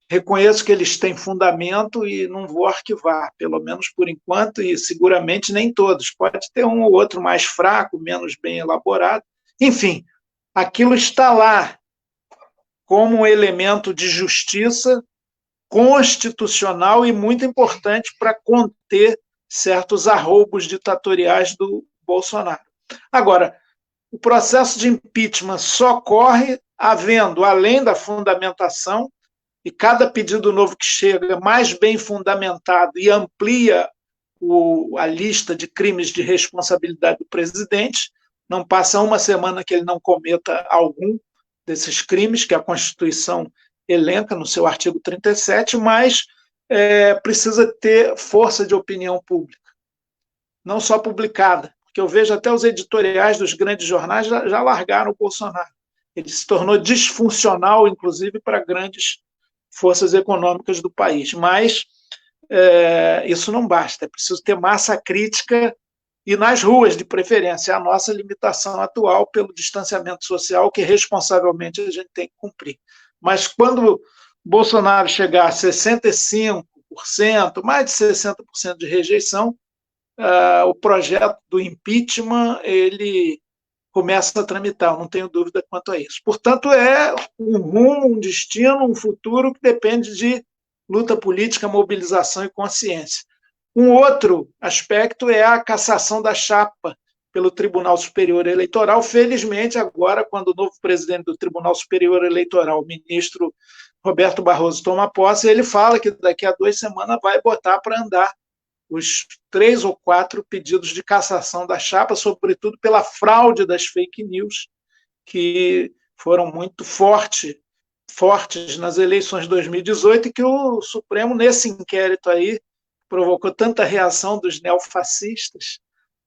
reconheço que eles têm fundamento e não vou arquivar, pelo menos por enquanto, e seguramente nem todos. Pode ter um ou outro mais fraco, menos bem elaborado. Enfim, aquilo está lá como um elemento de justiça constitucional e muito importante para conter certos arroubos ditatoriais do Bolsonaro. Agora, o processo de impeachment só corre havendo, além da fundamentação, e cada pedido novo que chega mais bem fundamentado e amplia a lista de crimes de responsabilidade do presidente, não passa uma semana que ele não cometa algum desses crimes que a Constituição elenca no seu artigo 37, mas precisa ter força de opinião pública, não só publicada, porque eu vejo até os editoriais dos grandes jornais já largaram o Bolsonaro. Ele se tornou disfuncional, inclusive, para grandes forças econômicas do país. Mas isso não basta, é preciso ter massa crítica e nas ruas, de preferência, é a nossa limitação atual pelo distanciamento social que responsavelmente a gente tem que cumprir. Mas quando Bolsonaro chegar a 65%, mais de 60% de rejeição, o projeto do impeachment ele começa a tramitar, eu não tenho dúvida quanto a isso. Portanto, é um rumo, um destino, um futuro que depende de luta política, mobilização e consciência. Um outro aspecto é a cassação da chapa pelo Tribunal Superior Eleitoral. Felizmente, agora, quando o novo presidente do Tribunal Superior Eleitoral, o ministro Roberto Barroso, toma posse, ele fala que daqui a 2 semanas vai botar para andar os 3 ou 4 pedidos de cassação da chapa, sobretudo pela fraude das fake news, que foram muito fortes nas eleições de 2018 e que o Supremo, nesse inquérito aí, provocou tanta reação dos neofascistas,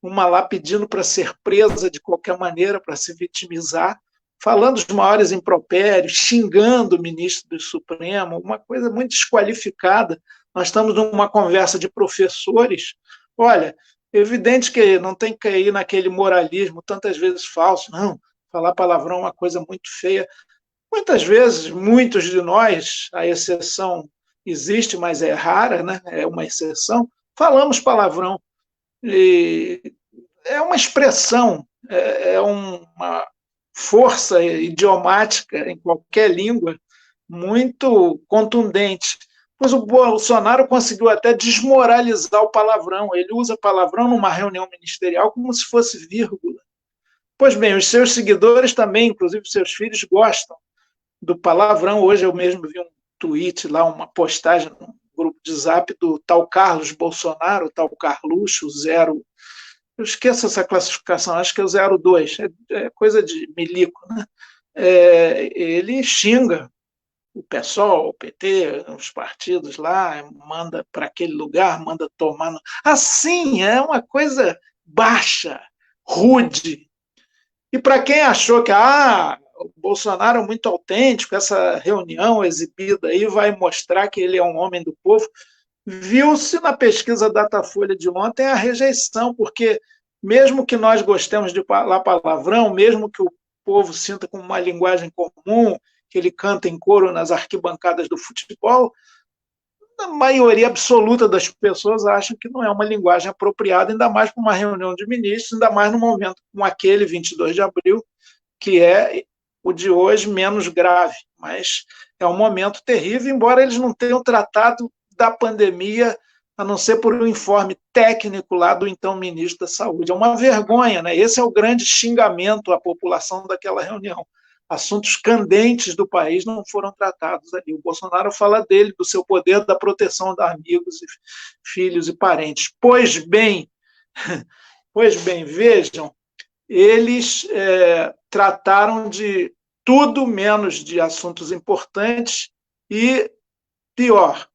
uma lá pedindo para ser presa de qualquer maneira, para se vitimizar, falando os maiores impropérios, xingando o ministro do Supremo, uma coisa muito desqualificada. Nós estamos numa conversa de professores. Olha, é evidente que não tem que cair naquele moralismo tantas vezes falso. Não, falar palavrão é uma coisa muito feia. Muitas vezes, muitos de nós, a exceção existe, mas é rara, né? É uma exceção, falamos palavrão. E é uma expressão, é uma força idiomática em qualquer língua muito contundente. Pois o Bolsonaro conseguiu até desmoralizar o palavrão. Ele usa palavrão numa reunião ministerial como se fosse vírgula. Pois bem, os seus seguidores também, inclusive seus filhos, gostam do palavrão. Hoje eu mesmo vi um tweet lá, uma postagem no grupo de Zap do tal Carlos Bolsonaro, o tal Carluxo, zero. Eu esqueço essa classificação, acho que é o 02, é coisa de milico, né? Ele xinga o PSOL, o PT, os partidos lá, manda para aquele lugar, manda tomar. Assim, é uma coisa baixa, rude. E para quem achou que o Bolsonaro é muito autêntico, essa reunião exibida aí vai mostrar que ele é um homem do povo, viu-se na pesquisa Datafolha de ontem a rejeição, porque mesmo que nós gostemos de falar palavrão, mesmo que o povo sinta como uma linguagem comum, que ele canta em coro nas arquibancadas do futebol, a maioria absoluta das pessoas acham que não é uma linguagem apropriada, ainda mais para uma reunião de ministros, ainda mais no momento como aquele 22 de abril, que é o de hoje menos grave, mas é um momento terrível, embora eles não tenham tratado da pandemia a não ser por um informe técnico lá do então ministro da Saúde. É uma vergonha, né? Esse é o grande xingamento à população daquela reunião. Assuntos candentes do país não foram tratados ali. O Bolsonaro fala dele, do seu poder da proteção de amigos, filhos e parentes. Pois bem, vejam, eles trataram de tudo menos de assuntos importantes e, pior,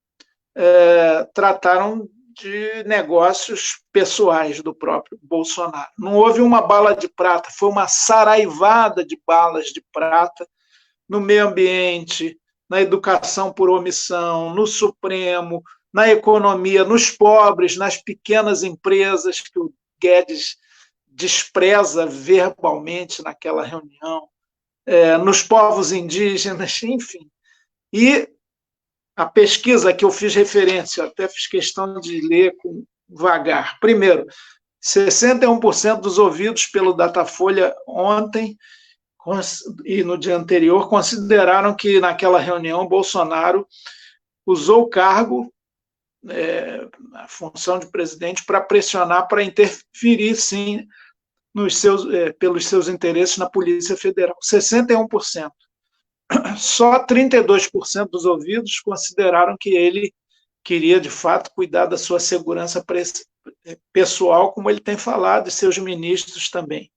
trataram de negócios pessoais do próprio Bolsonaro. Não houve uma bala de prata, foi uma saraivada de balas de prata no meio ambiente, na educação por omissão, no Supremo, na economia, nos pobres, nas pequenas empresas que o Guedes despreza verbalmente naquela reunião, nos povos indígenas, enfim. E a pesquisa que eu fiz referência, até fiz questão de ler com vagar. Primeiro, 61% dos ouvidos pelo Datafolha ontem e no dia anterior consideraram que naquela reunião Bolsonaro usou o cargo, a função de presidente, para pressionar, para interferir, sim, pelos seus interesses na Polícia Federal. 61%. Só 32% dos ouvidos consideraram que ele queria, de fato, cuidar da sua segurança pessoal, como ele tem falado, e seus ministros também.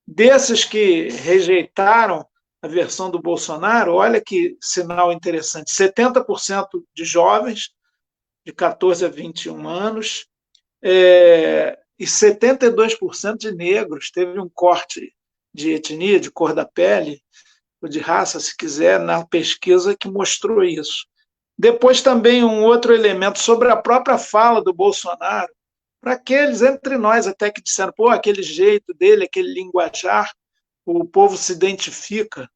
Desses que rejeitaram a versão do Bolsonaro, olha que sinal interessante, 70% de jovens, de 14 a 21 anos, e 72% de negros. Teve um corte de etnia, de cor da pele, ou de raça, se quiser, na pesquisa que mostrou isso. Depois também um outro elemento sobre a própria fala do Bolsonaro, para aqueles entre nós até que disseram, pô, aquele jeito dele, aquele linguajar, o povo se identifica.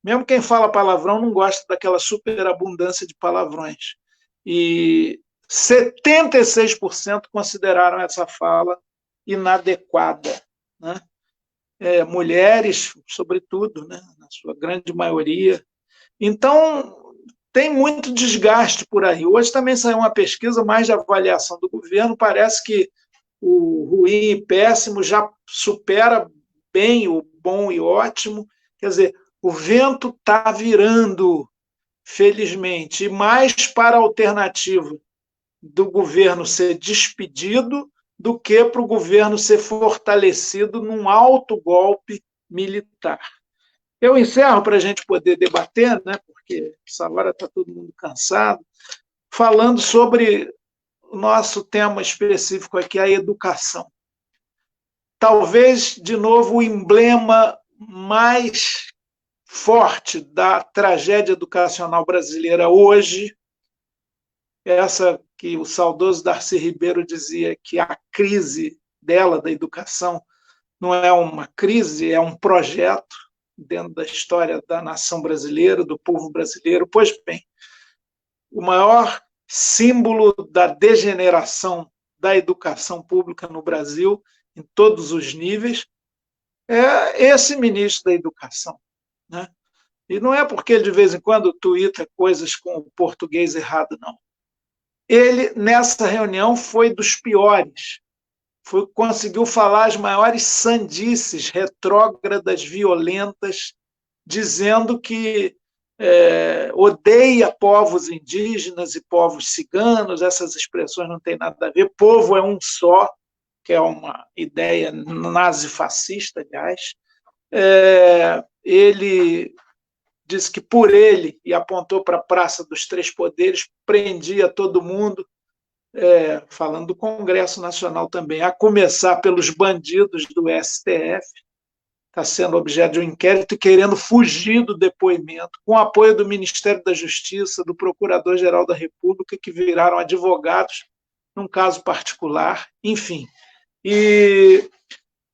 Mesmo quem fala palavrão não gosta daquela superabundância de palavrões. E 76% consideraram essa fala inadequada, né? Mulheres, sobretudo, né, na sua grande maioria. Então, tem muito desgaste por aí. Hoje também saiu uma pesquisa mais de avaliação do governo, parece que o ruim e péssimo já supera bem o bom e ótimo. Quer dizer, o vento está virando, felizmente, e mais para a alternativa do governo ser despedido do que para o governo ser fortalecido num alto golpe militar. Eu encerro para a gente poder debater, né, porque essa hora está todo mundo cansado, falando sobre o nosso tema específico aqui, a educação. Talvez, de novo, o emblema mais forte da tragédia educacional brasileira hoje, essa que o saudoso Darcy Ribeiro dizia que a crise dela, da educação, não é uma crise, é um projeto dentro da história da nação brasileira, do povo brasileiro. Pois bem, o maior símbolo da degeneração da educação pública no Brasil, em todos os níveis, é esse ministro da Educação, né? E não é porque ele, de vez em quando, tuita coisas com o português errado, não. Ele, nessa reunião, foi dos piores. Conseguiu falar as maiores sandices retrógradas, violentas, dizendo que odeia povos indígenas e povos ciganos, essas expressões não têm nada a ver, povo é um só, que é uma ideia nazifascista, aliás. Ele disse que por ele, e apontou para a Praça dos Três Poderes, prendia todo mundo, falando do Congresso Nacional também, a começar pelos bandidos do STF, está sendo objeto de um inquérito e querendo fugir do depoimento, com o apoio do Ministério da Justiça, do Procurador-Geral da República, que viraram advogados num caso particular, enfim. E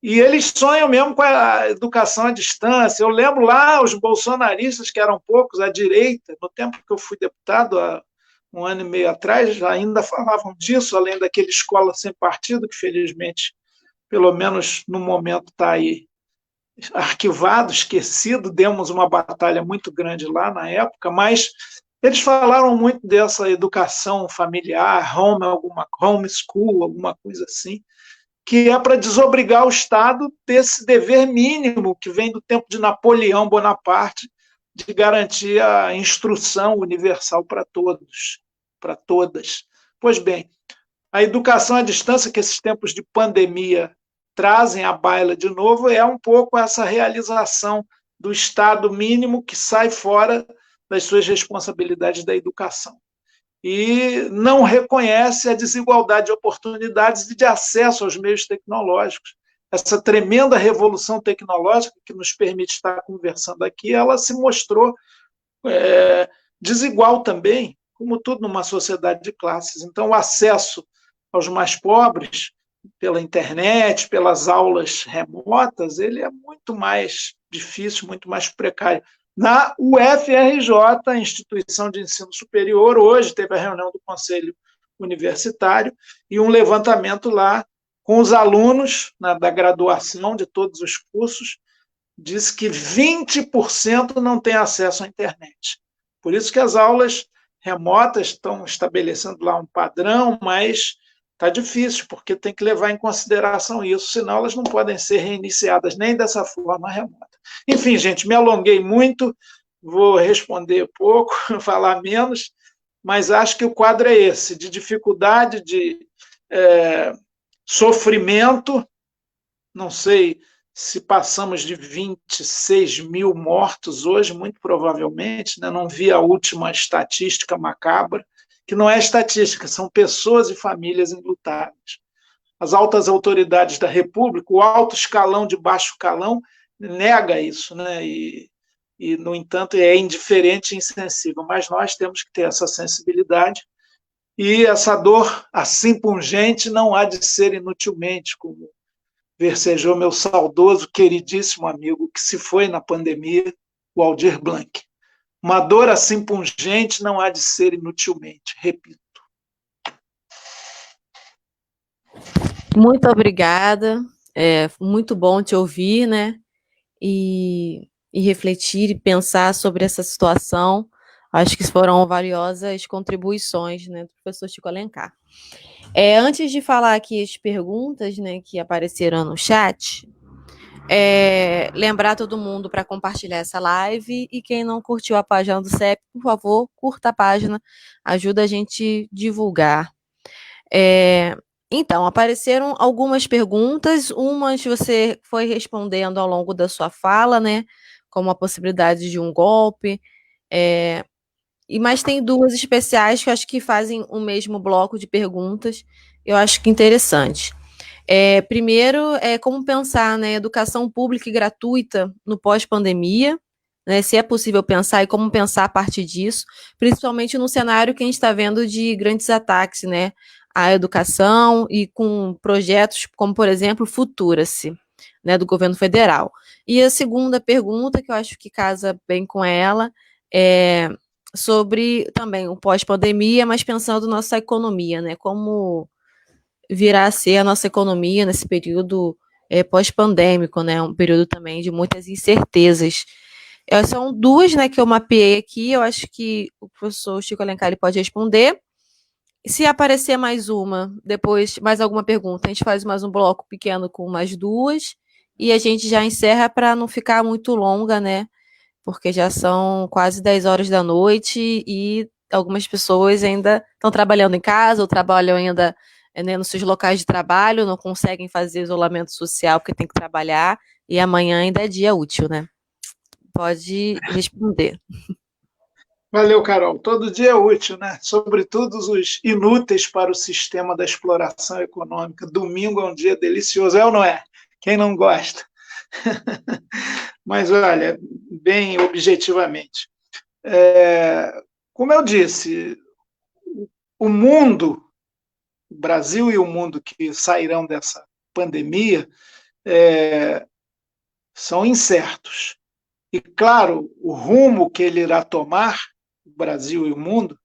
eles sonham mesmo com a educação à distância. Eu lembro lá os bolsonaristas, que eram poucos, à direita, no tempo que eu fui deputado, há 1 ano e meio atrás, ainda falavam disso, além daquele escola sem partido, que felizmente, pelo menos no momento, está aí arquivado, esquecido. Demos uma batalha muito grande lá na época, mas Eles falaram muito dessa educação familiar, home school, alguma coisa assim, que é para desobrigar o Estado desse dever mínimo que vem do tempo de Napoleão Bonaparte, de garantir a instrução universal para todos, para todas. Pois bem, a educação à distância que esses tempos de pandemia trazem à baila de novo é um pouco essa realização do Estado mínimo que sai fora das suas responsabilidades da educação. E não reconhece a desigualdade de oportunidades e de acesso aos meios tecnológicos. Essa tremenda revolução tecnológica que nos permite estar conversando aqui, ela se mostrou desigual também, como tudo numa sociedade de classes. Então, o acesso aos mais pobres, pela internet, pelas aulas remotas, ele é muito mais difícil, muito mais precário. Na UFRJ, instituição de ensino superior, hoje teve a reunião do Conselho Universitário e um levantamento lá com os alunos da graduação de todos os cursos, diz que 20% não têm acesso à internet. Por isso que as aulas remotas estão estabelecendo lá um padrão, mas está difícil, porque tem que levar em consideração isso, senão elas não podem ser reiniciadas nem dessa forma remota. Enfim, gente, me alonguei muito, vou responder pouco, falar menos, mas acho que o quadro é esse, de dificuldade, de sofrimento, não sei se passamos de 26 mil mortos hoje, muito provavelmente, né? Não vi a última estatística macabra, que não é estatística, são pessoas e famílias enlutadas. As altas autoridades da República, o alto escalão de baixo calão, nega isso, né? E, no entanto, é indiferente e insensível, mas nós temos que ter essa sensibilidade, e essa dor assim pungente não há de ser inutilmente, como versejou meu saudoso, queridíssimo amigo, que se foi na pandemia, o Aldir Blanc. Uma dor assim pungente não há de ser inutilmente, repito. Muito obrigada, muito bom te ouvir, né? E refletir e pensar sobre essa situação. Acho que foram valiosas contribuições, né, do professor Chico Alencar. Antes de falar aqui as perguntas, né, que apareceram no chat, lembrar todo mundo para compartilhar essa live, e quem não curtiu a página do CEP, por favor, curta a página, ajuda a gente divulgar. Então, apareceram algumas perguntas, umas você foi respondendo ao longo da sua fala, né, como a possibilidade de um golpe, mas tem duas especiais que eu acho que fazem o mesmo bloco de perguntas, eu acho que interessante. Primeiro, como pensar, né, educação pública e gratuita no pós-pandemia, né, se é possível pensar e como pensar a partir disso, principalmente no cenário que a gente está vendo de grandes ataques, né, à educação, e com projetos como, por exemplo, Futura-se, né, do governo federal. E a segunda pergunta, que eu acho que casa bem com ela, é sobre também o pós-pandemia, mas pensando nossa economia, né, como virá a ser a nossa economia nesse período pós-pandêmico, né, um período também de muitas incertezas. São duas, né, que eu mapeei aqui, eu acho que o professor Chico Alencar ele pode responder. Se aparecer mais uma, depois mais alguma pergunta, a gente faz mais um bloco pequeno com mais duas, e a gente já encerra para não ficar muito longa, né, porque já são quase 10 horas da noite e algumas pessoas ainda estão trabalhando em casa ou trabalham ainda, né, nos seus locais de trabalho, não conseguem fazer isolamento social porque tem que trabalhar, e amanhã ainda é dia útil, né? Pode responder. Valeu, Carol. Todo dia é útil, né? Sobretudo os inúteis para o sistema da exploração econômica. Domingo é um dia delicioso, é ou não é? Quem não gosta? Mas, olha, bem objetivamente. Como eu disse, o mundo, o Brasil e o mundo que sairão dessa pandemia são incertos. E, claro, o rumo que ele irá tomar, o Brasil e o mundo,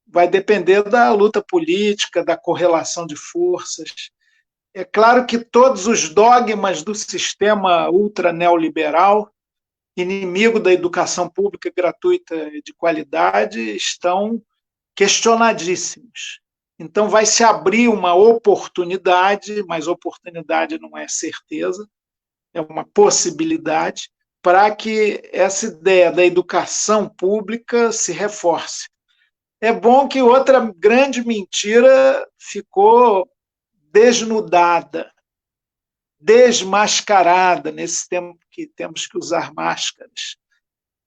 vai depender da luta política, da correlação de forças. É claro que todos os dogmas do sistema ultra neoliberal inimigo da educação pública gratuita de qualidade, estão questionadíssimos. Então, vai se abrir uma oportunidade, mas oportunidade não é certeza, é uma possibilidade, para que essa ideia da educação pública se reforce. É bom que outra grande mentira ficou desnudada, desmascarada, nesse tempo que temos que usar máscaras,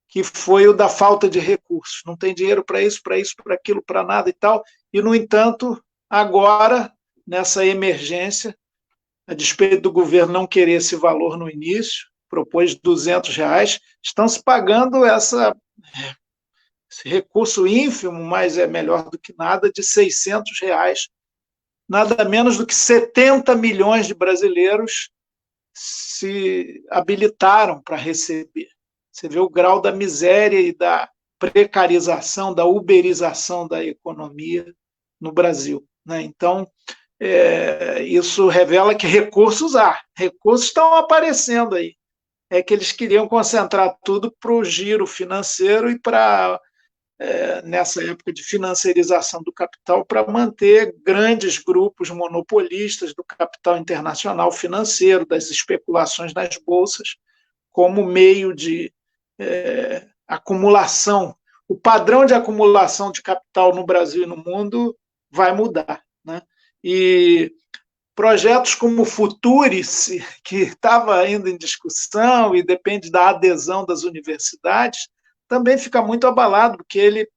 que foi o da falta de recursos. Não tem dinheiro para isso, para aquilo, para nada e tal. E, no entanto, agora, nessa emergência, a despeito do governo não querer esse valor no início, propôs R$ 200, estão se pagando esse recurso ínfimo, mas é melhor do que nada, de R$ 600, nada menos do que 70 milhões de brasileiros se habilitaram para receber. Você vê o grau da miséria e da precarização, da uberização da economia no Brasil, né? Então, isso revela que recursos há, recursos estão aparecendo aí. É que eles queriam concentrar tudo para o giro financeiro e para, nessa época de financiarização do capital, para manter grandes grupos monopolistas do capital internacional financeiro, das especulações nas bolsas, como meio de acumulação. O padrão de acumulação de capital no Brasil e no mundo vai mudar, né? E projetos como o Futurice, que estava ainda em discussão e depende da adesão das universidades, também fica muito abalado, porque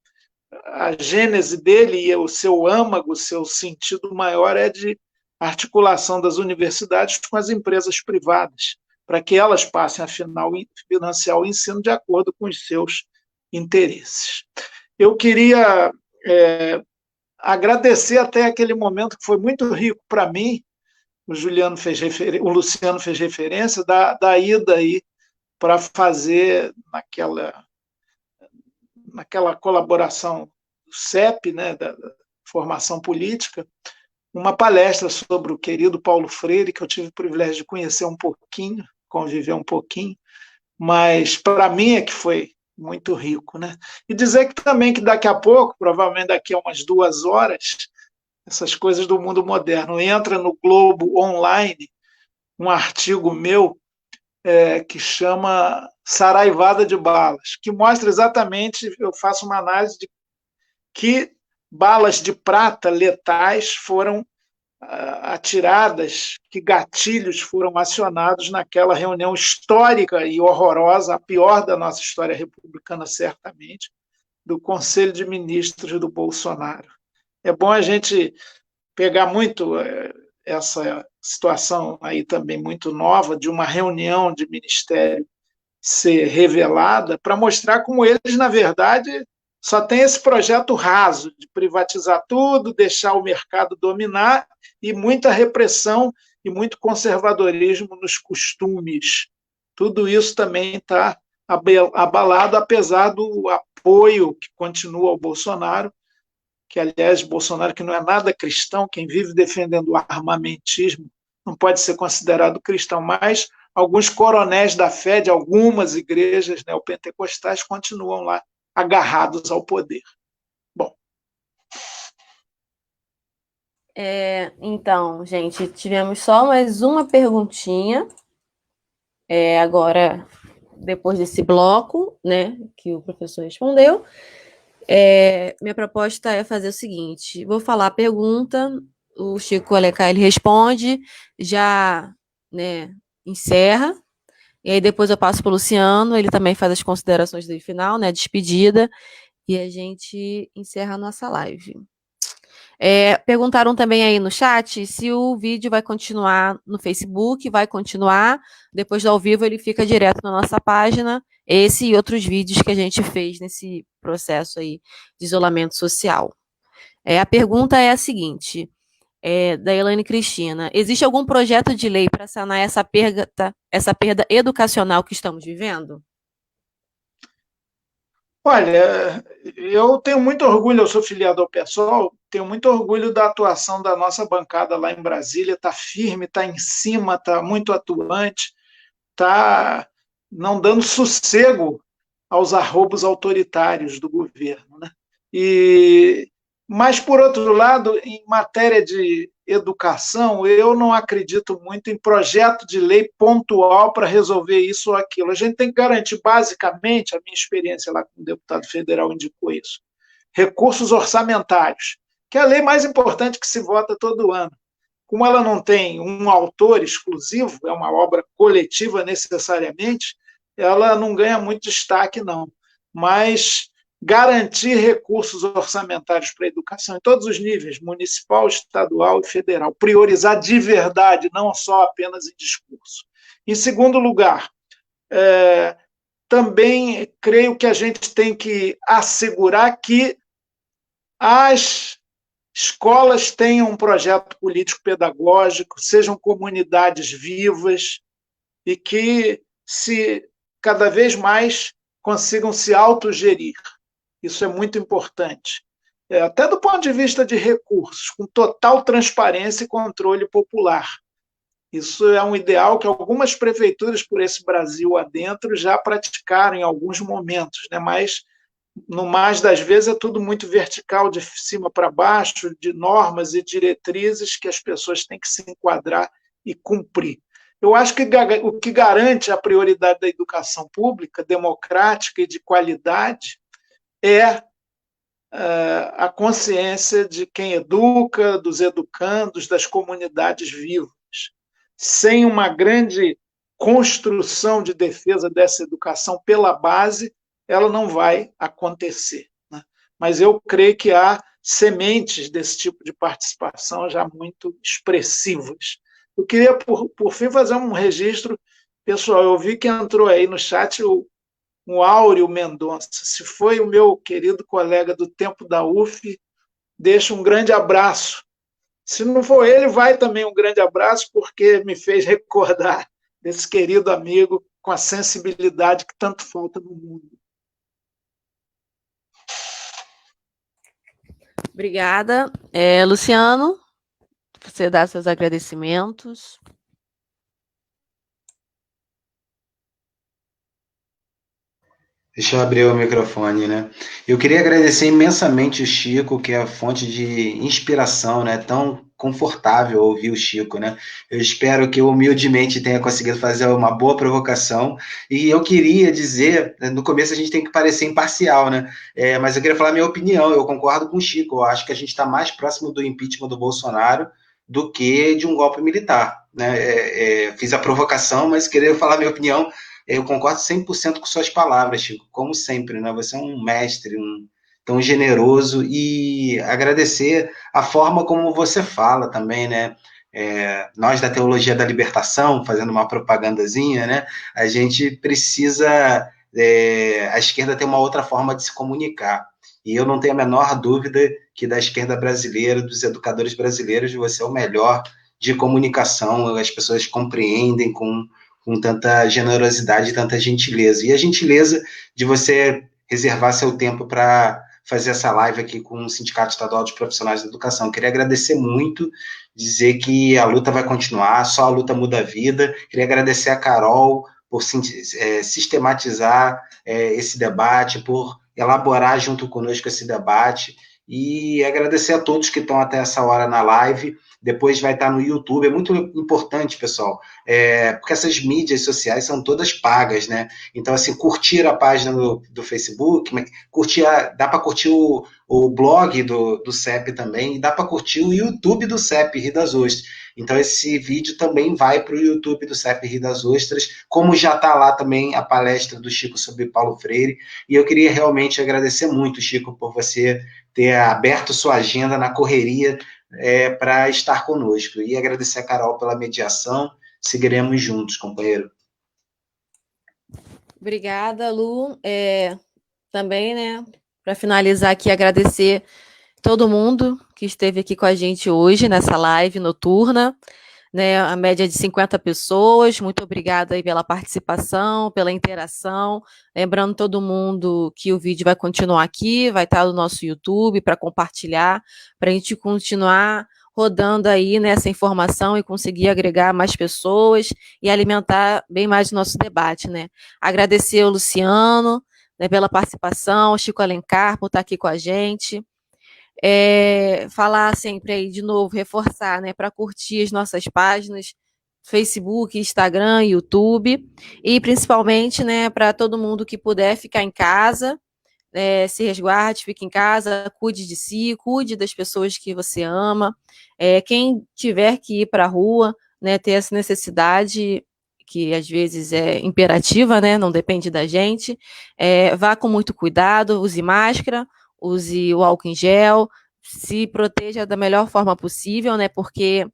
a gênese dele e o seu âmago, o seu sentido maior é de articulação das universidades com as empresas privadas, para que elas passem a financiar o ensino de acordo com os seus interesses. Eu queria agradecer até aquele momento que foi muito rico para mim. O Luciano fez referência da ida aí para fazer naquela colaboração do CEP, né, da formação política, uma palestra sobre o querido Paulo Freire, que eu tive o privilégio de conhecer um pouquinho, conviver um pouquinho, mas para mim é que foi muito rico, né? E dizer que também que daqui a pouco, provavelmente daqui a umas 2 horas, essas coisas do mundo moderno, entra no Globo Online um artigo meu que chama Saraivada de Balas, que mostra exatamente, eu faço uma análise de que balas de prata letais foram atiradas, que gatilhos foram acionados naquela reunião histórica e horrorosa, a pior da nossa história republicana, certamente, do Conselho de Ministros do Bolsonaro. É bom a gente pegar muito essa situação aí também muito nova, de uma reunião de ministério ser revelada, para mostrar como eles, na verdade, só têm esse projeto raso de privatizar tudo, deixar o mercado dominar, e muita repressão e muito conservadorismo nos costumes. Tudo isso também está abalado, apesar do apoio que continua ao Bolsonaro, que, aliás, Bolsonaro, que não é nada cristão, quem vive defendendo o armamentismo não pode ser considerado cristão, mas alguns coronéis da fé de algumas igrejas neopentecostais continuam lá agarrados ao poder. Bom. Então, gente, tivemos só mais uma perguntinha. Agora, depois desse bloco, né, que o professor respondeu, minha proposta é fazer o seguinte: vou falar a pergunta, o Chico Alecá ele responde, já, né, encerra, e aí depois eu passo para o Luciano, ele também faz as considerações do final, né, despedida, e a gente encerra a nossa live. Perguntaram também aí no chat se o vídeo vai continuar no Facebook, vai continuar, depois do ao vivo ele fica direto na nossa página, esse e outros vídeos que a gente fez nesse processo aí de isolamento social. A pergunta é a seguinte, da Elaine Cristina: existe algum projeto de lei para sanar essa perda educacional que estamos vivendo? Olha, eu tenho muito orgulho, eu sou filiado ao PSOL, tenho muito orgulho da atuação da nossa bancada lá em Brasília, está firme, está em cima, está muito atuante, está não dando sossego aos arroubos autoritários do governo, né? Mas, por outro lado, em matéria de educação, eu não acredito muito em projeto de lei pontual para resolver isso ou aquilo. A gente tem que garantir, basicamente, a minha experiência lá como deputado federal indicou isso, recursos orçamentários, que é a lei mais importante que se vota todo ano. Como ela não tem um autor exclusivo, é uma obra coletiva necessariamente, ela não ganha muito destaque, não. Mas garantir recursos orçamentários para a educação em todos os níveis, municipal, estadual e federal, priorizar de verdade, não só apenas em discurso. Em segundo lugar, também creio que a gente tem que assegurar que as escolas tenham um projeto político-pedagógico, sejam comunidades vivas e que cada vez mais consigam se autogerir. Isso é muito importante. Até do ponto de vista de recursos, com total transparência e controle popular. Isso é um ideal que algumas prefeituras por esse Brasil adentro já praticaram em alguns momentos, né? Mas, no mais das vezes, é tudo muito vertical, de cima para baixo, de normas e diretrizes que as pessoas têm que se enquadrar e cumprir. Eu acho que o que garante a prioridade da educação pública, democrática e de qualidade, é a consciência de quem educa, dos educandos, das comunidades vivas. Sem uma grande construção de defesa dessa educação pela base, ela não vai acontecer, né? Mas eu creio que há sementes desse tipo de participação já muito expressivas. Eu queria, por fim, fazer um registro pessoal. Eu vi que entrou aí no chat o Áureo Mendonça. Se foi o meu querido colega do tempo da UF, deixo um grande abraço. Se não for ele, vai também um grande abraço, porque me fez recordar desse querido amigo com a sensibilidade que tanto falta no mundo. Obrigada. Luciano, você dá seus agradecimentos. Deixa eu abrir o microfone, né? Eu queria agradecer imensamente o Chico, que é a fonte de inspiração, né? Tão confortável ouvir o Chico, né? Eu espero que eu humildemente tenha conseguido fazer uma boa provocação. E eu queria dizer, no começo a gente tem que parecer imparcial, né? Mas eu queria falar a minha opinião. Eu concordo com o Chico. Eu acho que a gente está mais próximo do impeachment do Bolsonaro do que de um golpe militar, né? Fiz a provocação, mas queria falar a minha opinião. Eu concordo 100% com suas palavras, Chico, como sempre, né? Você é um mestre, tão generoso, e agradecer a forma como você fala também, né? Nós da Teologia da Libertação, fazendo uma propagandazinha, né? A gente precisa, a esquerda tem uma outra forma de se comunicar, e eu não tenho a menor dúvida que da esquerda brasileira, dos educadores brasileiros, você é o melhor de comunicação, as pessoas compreendem com tanta generosidade e tanta gentileza. E a gentileza de você reservar seu tempo para fazer essa live aqui com o Sindicato Estadual dos Profissionais da Educação. Eu queria agradecer muito, dizer que a luta vai continuar, só a luta muda a vida. Queria agradecer a Carol por sistematizar esse debate, por elaborar junto conosco esse debate, e agradecer a todos que estão até essa hora na live. Depois vai estar no YouTube. É muito importante, pessoal, porque essas mídias sociais são todas pagas, né? Então, assim, curtir a página do Facebook, dá para curtir o blog do CEP também, e dá para curtir o YouTube do CEP Rio das Ostras. Então, esse vídeo também vai para o YouTube do CEP Rio das Ostras, como já está lá também a palestra do Chico sobre Paulo Freire. E eu queria realmente agradecer muito, Chico, por você ter aberto sua agenda na correria para estar conosco. E agradecer a Carol pela mediação. Seguiremos juntos, companheiro. Obrigada, Lu. Também, né, para finalizar aqui, agradecer todo mundo que esteve aqui com a gente hoje nessa live noturna, né, a média de 50 pessoas. Muito obrigada aí pela participação, pela interação. Lembrando todo mundo que o vídeo vai continuar aqui, vai estar no nosso YouTube para compartilhar, para a gente continuar rodando aí nessa informação e conseguir agregar mais pessoas e alimentar bem mais o nosso debate, né? Agradecer ao Luciano, né, pela participação, ao Chico Alencar por estar aqui com a gente. Falar sempre aí de novo, reforçar, né, para curtir as nossas páginas, Facebook, Instagram, YouTube, e principalmente, né, para todo mundo que puder ficar em casa, se resguarde, fique em casa, cuide de si, cuide das pessoas que você ama. Quem tiver que ir para a rua, né, ter essa necessidade, que às vezes é imperativa, né, não depende da gente, vá com muito cuidado, use máscara, use o álcool em gel, se proteja da melhor forma possível, né, porque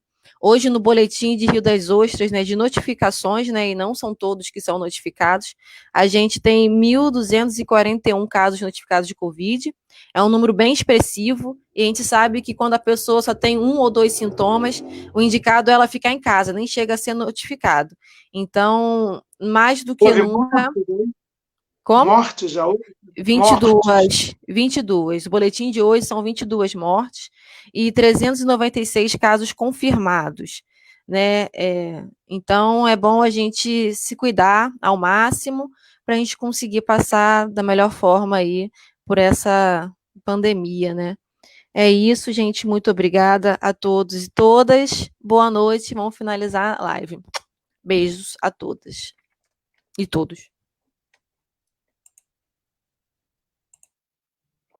hoje no boletim de Rio das Ostras, né, de notificações, né, e não são todos que são notificados, a gente tem 1.241 casos notificados de Covid, é um número bem expressivo, e a gente sabe que quando a pessoa só tem 1 ou 2 sintomas, o indicado é ela ficar em casa, nem chega a ser notificado. Então, mais do que Houve nunca... morte, né? Como? Morte já houve? 22. O boletim de hoje são 22 mortes e 396 casos confirmados, né? Então, é bom a gente se cuidar ao máximo para a gente conseguir passar da melhor forma aí por essa pandemia, né? É isso, gente. Muito obrigada a todos e todas. Boa noite. Vamos finalizar a live. Beijos a todas e todos.